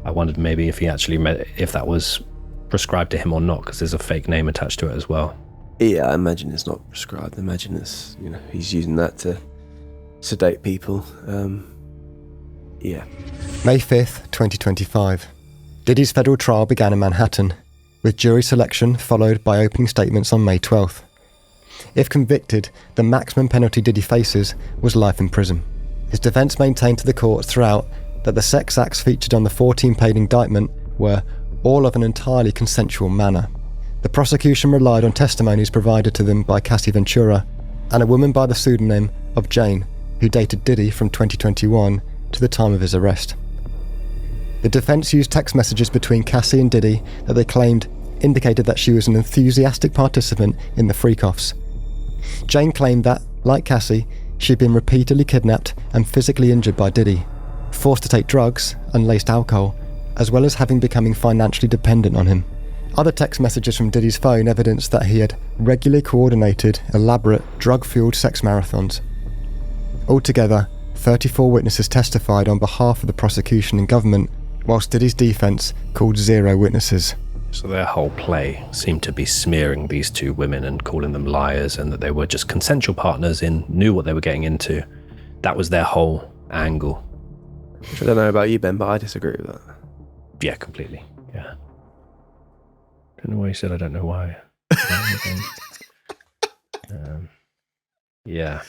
I wondered maybe if if that was prescribed to him or not, because there's a fake name attached to it as well. Yeah, I imagine it's not prescribed. I imagine it's, he's using that to sedate people. Yeah. May 5th, 2025. Diddy's federal trial began in Manhattan, with jury selection followed by opening statements on May 12th. If convicted, the maximum penalty Diddy faces was life in prison. His defence maintained to the court throughout that the sex acts featured on the 14-page indictment were all of an entirely consensual manner. The prosecution relied on testimonies provided to them by Cassie Ventura and a woman by the pseudonym of Jane, who dated Diddy from 2021 to the time of his arrest. The defence used text messages between Cassie and Diddy that they claimed indicated that she was an enthusiastic participant in the freak-offs. Jane claimed that, like Cassie, she'd been repeatedly kidnapped and physically injured by Diddy, forced to take drugs and laced alcohol, as well as becoming financially dependent on him. Other text messages from Diddy's phone evidenced that he had regularly coordinated elaborate drug-fueled sex marathons. Altogether, 34 witnesses testified on behalf of the prosecution and government, whilst Diddy's defence called 0 witnesses. So their whole play seemed to be smearing these two women and calling them liars, and that they were just consensual partners and knew what they were getting into. That was their whole angle. I don't know about you, Ben, but I disagree with that. Yeah, completely. Yeah. Don't know why you said I don't know why. Yeah.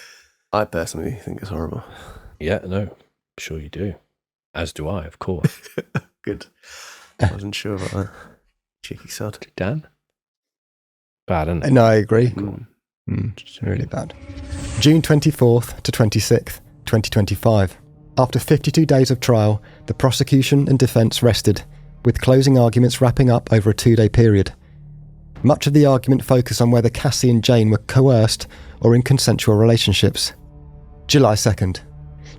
I personally think it's horrible. Yeah, no, sure you do. As do I, of course. Good. I wasn't sure about that. Cheeky sod. Dan? Bad, isn't it? No, I agree. It's really bad. June 24th to 26th, 2025. After 52 days of trial, the prosecution and defence rested, with closing arguments wrapping up over a 2-day period. Much of the argument focused on whether Cassie and Jane were coerced or in consensual relationships. July 2nd.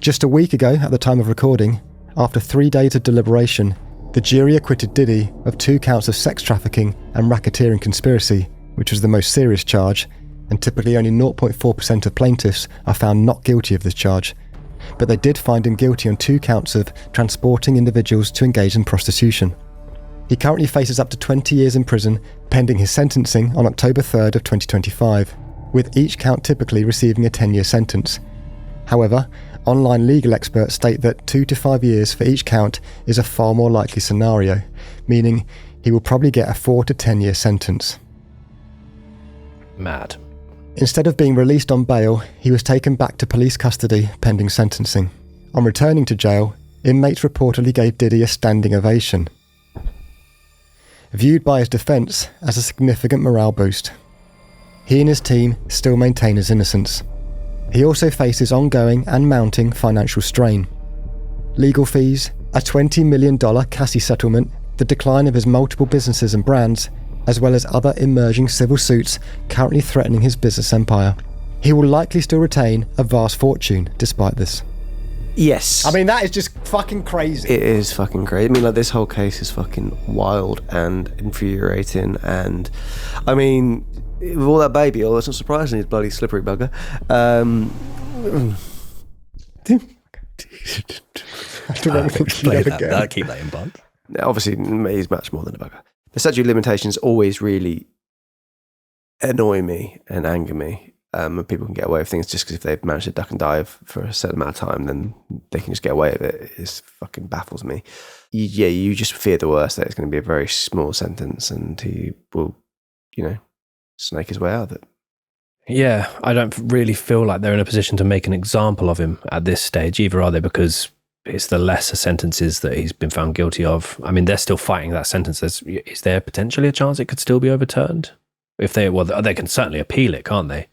Just a week ago, at the time of recording, after 3 days of deliberation, the jury acquitted Diddy of 2 counts of sex trafficking and racketeering conspiracy, which was the most serious charge, and typically only 0.4% of plaintiffs are found not guilty of this charge. But they did find him guilty on 2 counts of transporting individuals to engage in prostitution. He currently faces up to 20 years in prison, pending his sentencing on October 3rd of 2025, with each count typically receiving a 10-year sentence. However, online legal experts state that 2 to 5 years for each count is a far more likely scenario, meaning he will probably get a 4 to 10 year sentence. Mad. Instead of being released on bail, he was taken back to police custody pending sentencing. On returning to jail, inmates reportedly gave Diddy a standing ovation, viewed by his defence as a significant morale boost. He and his team still maintain his innocence. He also faces ongoing and mounting financial strain. Legal fees, a $20 million Cassie settlement, the decline of his multiple businesses and brands, as well as other emerging civil suits currently threatening his business empire. He will likely still retain a vast fortune despite this. Yes. I mean, that is just fucking crazy. It is fucking crazy. I mean, like, this whole case is fucking wild and infuriating. And, I mean, with all that baby oil, it's not surprising he's bloody slippery bugger. I'll keep that in bond. Obviously, he's much more than a bugger. The statute of limitations always really annoy me and anger me. When people can get away with things just because if they've managed to duck and dive for a certain amount of time, then they can just get away with it. It fucking baffles me. You just fear the worst, that it's going to be a very small sentence and he will, snake his way out of it. Yeah, I don't really feel like they're in a position to make an example of him at this stage, either are they? Because it's the lesser sentences that he's been found guilty of. I mean, they're still fighting that sentence. Is there potentially a chance it could still be overturned? If they can certainly appeal it, can't they?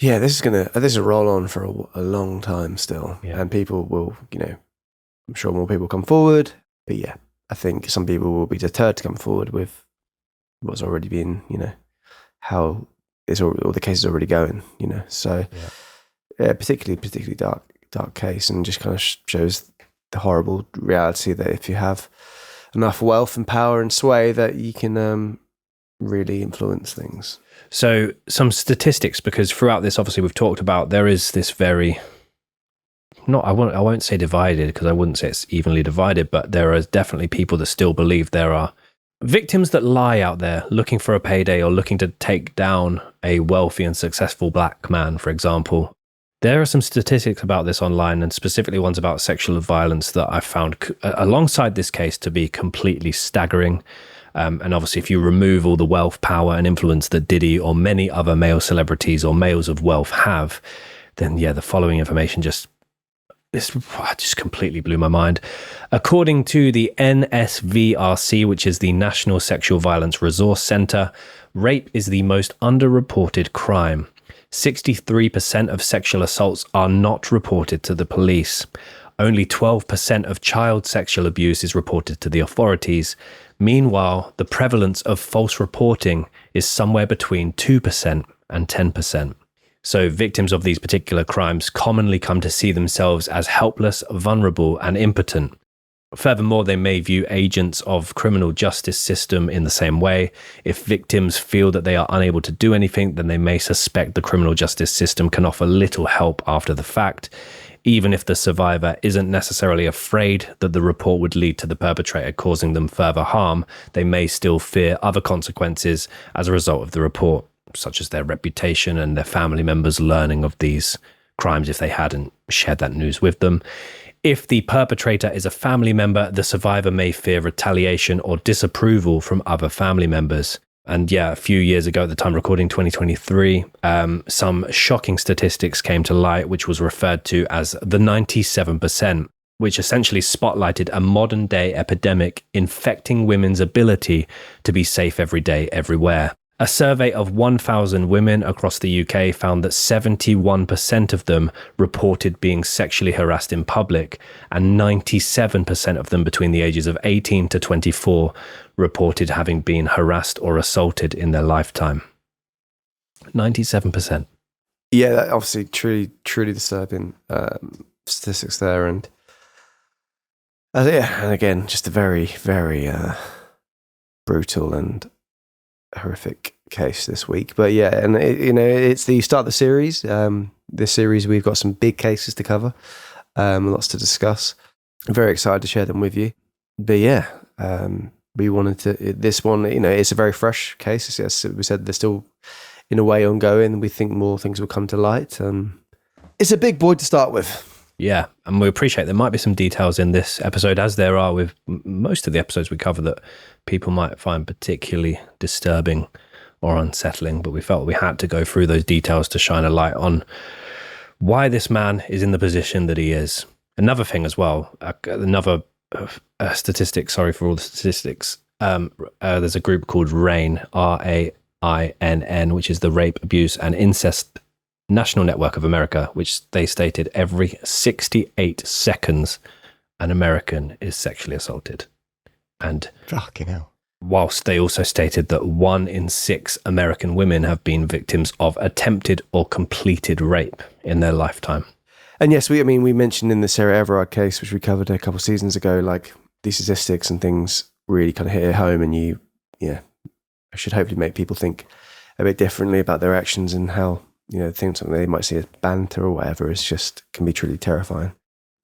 Yeah, this is a roll on for a long time still, and people will, I'm sure more people come forward. But yeah, I think some people will be deterred to come forward with what's already been, how all the cases already going, So yeah, particularly dark case, and just kind of shows the horrible reality that if you have enough wealth and power and sway, that you can really influence things. So some statistics, because throughout this, obviously, we've talked about there is this very, I won't say divided, because I wouldn't say it's evenly divided, but there are definitely people that still believe there are victims that lie out there looking for a payday or looking to take down a wealthy and successful black man, for example. There are some statistics about this online, and specifically ones about sexual violence, that I found alongside this case to be completely staggering. And obviously, if you remove all the wealth, power, and influence that Diddy or many other male celebrities or males of wealth have, then yeah, the following information just completely blew my mind. According to the NSVRC, which is the National Sexual Violence Resource Center, rape is the most underreported crime. 63% of sexual assaults are not reported to the police. Only 12% of child sexual abuse is reported to the authorities. Meanwhile, the prevalence of false reporting is somewhere between 2% and 10%. So victims of these particular crimes commonly come to see themselves as helpless, vulnerable, and impotent. Furthermore, they may view agents of criminal justice system in the same way. If victims feel that they are unable to do anything, then they may suspect the criminal justice system can offer little help after the fact. Even if the survivor isn't necessarily afraid that the report would lead to the perpetrator causing them further harm, they may still fear other consequences as a result of the report, such as their reputation and their family members learning of these crimes if they hadn't shared that news with them. If the perpetrator is a family member, the survivor may fear retaliation or disapproval from other family members. And yeah, a few years ago, at the time recording 2023, some shocking statistics came to light, which was referred to as the 97%, which essentially spotlighted a modern day epidemic infecting women's ability to be safe every day, everywhere. A survey of 1,000 women across the UK found that 71% of them reported being sexually harassed in public, and 97% of them between the ages of 18 to 24 reported having been harassed or assaulted in their lifetime. 97%. Yeah, that obviously truly disturbing statistics there, and and again, just a very, very brutal and horrific case this week. But yeah, and it's the start of the series. This series, we've got some big cases to cover, lots to discuss. I'm very excited to share them with you. But yeah, we wanted to, this one, it's a very fresh case. As we said, they're still in a way ongoing. We think more things will come to light. It's a big boy to start with. Yeah, and we appreciate there might be some details in this episode, as there are with most of the episodes we cover, that people might find particularly disturbing or unsettling, but we felt we had to go through those details to shine a light on why this man is in the position that he is. Another thing as well, another statistic, sorry for all the statistics, there's a group called RAINN, RAINN, which is the Rape, Abuse and Incest National Network of America, which they stated every 68 seconds an American is sexually assaulted. And fucking hell. Whilst they also stated that 1 in 6 American women have been victims of attempted or completed rape in their lifetime. And yes, we mentioned in the Sarah Everard case, which we covered a couple of seasons ago, like these statistics and things really kind of hit it home, and I should hopefully make people think a bit differently about their actions and how, things that they might see as banter or whatever can be truly terrifying.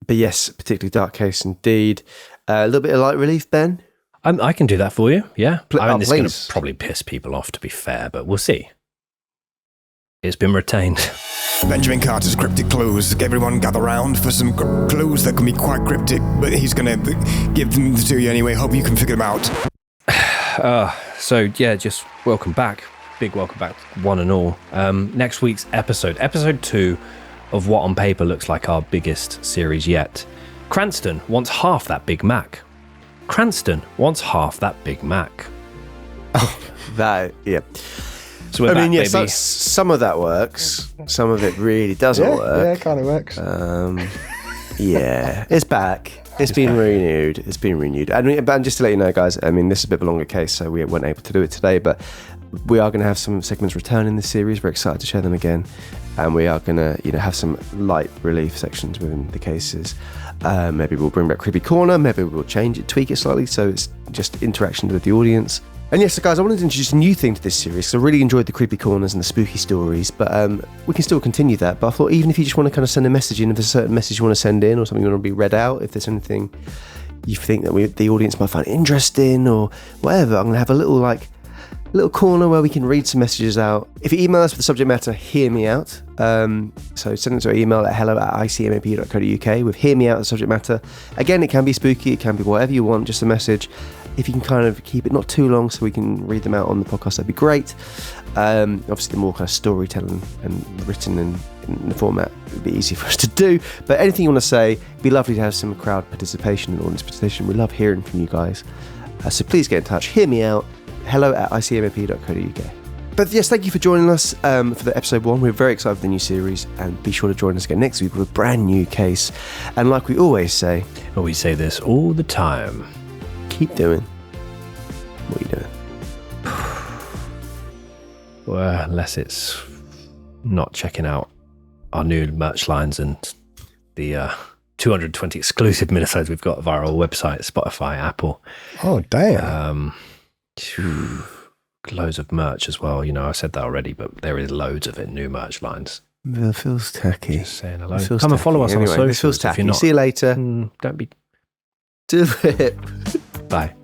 But yes, particularly dark case indeed. A little bit of light relief, Ben? I can do that for you, yeah. This is going please. to probably piss people off, to be fair, but we'll see. It's been retained. Benjamin Carter's cryptic clues. Everyone gather round for some clues that can be quite cryptic, but he's going to give them to you anyway. Hope you can figure them out. Just welcome back. Big welcome back, one and all. Next week's episode 2 of what on paper looks like our biggest series yet. Cranston wants half that Big Mac. Cranston wants half that Big Mac. That, yeah. So we're back, baby. Some of that works. Some of it really doesn't work. Yeah, it kind of works. Yeah, it's back. It's been renewed. And just to let you know, guys, this is a bit of a longer case, so we weren't able to do it today, but we are going to have some segments return in this series. We're excited to share them again. And we are going to, have some light relief sections within the cases. Maybe we'll bring back Creepy Corner. Maybe we'll change it, tweak it slightly, so it's just interaction with the audience. And yes, so guys, I wanted to introduce a new thing to this series, because I really enjoyed the Creepy Corners and the spooky stories, but we can still continue that. But I thought, even if you just want to kind of send a message in, if there's a certain message you want to send in, or something you want to be read out, if there's anything you think that the audience might find interesting, or whatever, I'm going to have a little corner where we can read some messages out. If you email us with the subject matter, hear me out. So send it to our email at hello@icmap.co.uk with hear me out the subject matter. Again, it can be spooky, it can be whatever you want, just a message. If you can kind of keep it not too long so we can read them out on the podcast, that'd be great. Obviously, the more kind of storytelling and written in the format would be easy for us to do. But anything you want to say, it'd be lovely to have some crowd participation and audience participation. We love hearing from you guys. So please get in touch. Hear me out. hello@icmap.co.uk. But yes, thank you for joining us for the episode 1. We're very excited for the new series, and be sure to join us again next week with a brand new case. And like we always say, well, we say this all the time, keep doing what you're doing. Well, unless it's not checking out our new merch lines and the 220 exclusive minisodes we've got via our website, Spotify, Apple. Oh, damn. Loads of merch as well. I said that already, but there is loads of it, new merch lines. It feels tacky. Just saying hello. Come and follow us on socials. It feels tacky. If you're not, see you later. Don't be... Do it. Bye.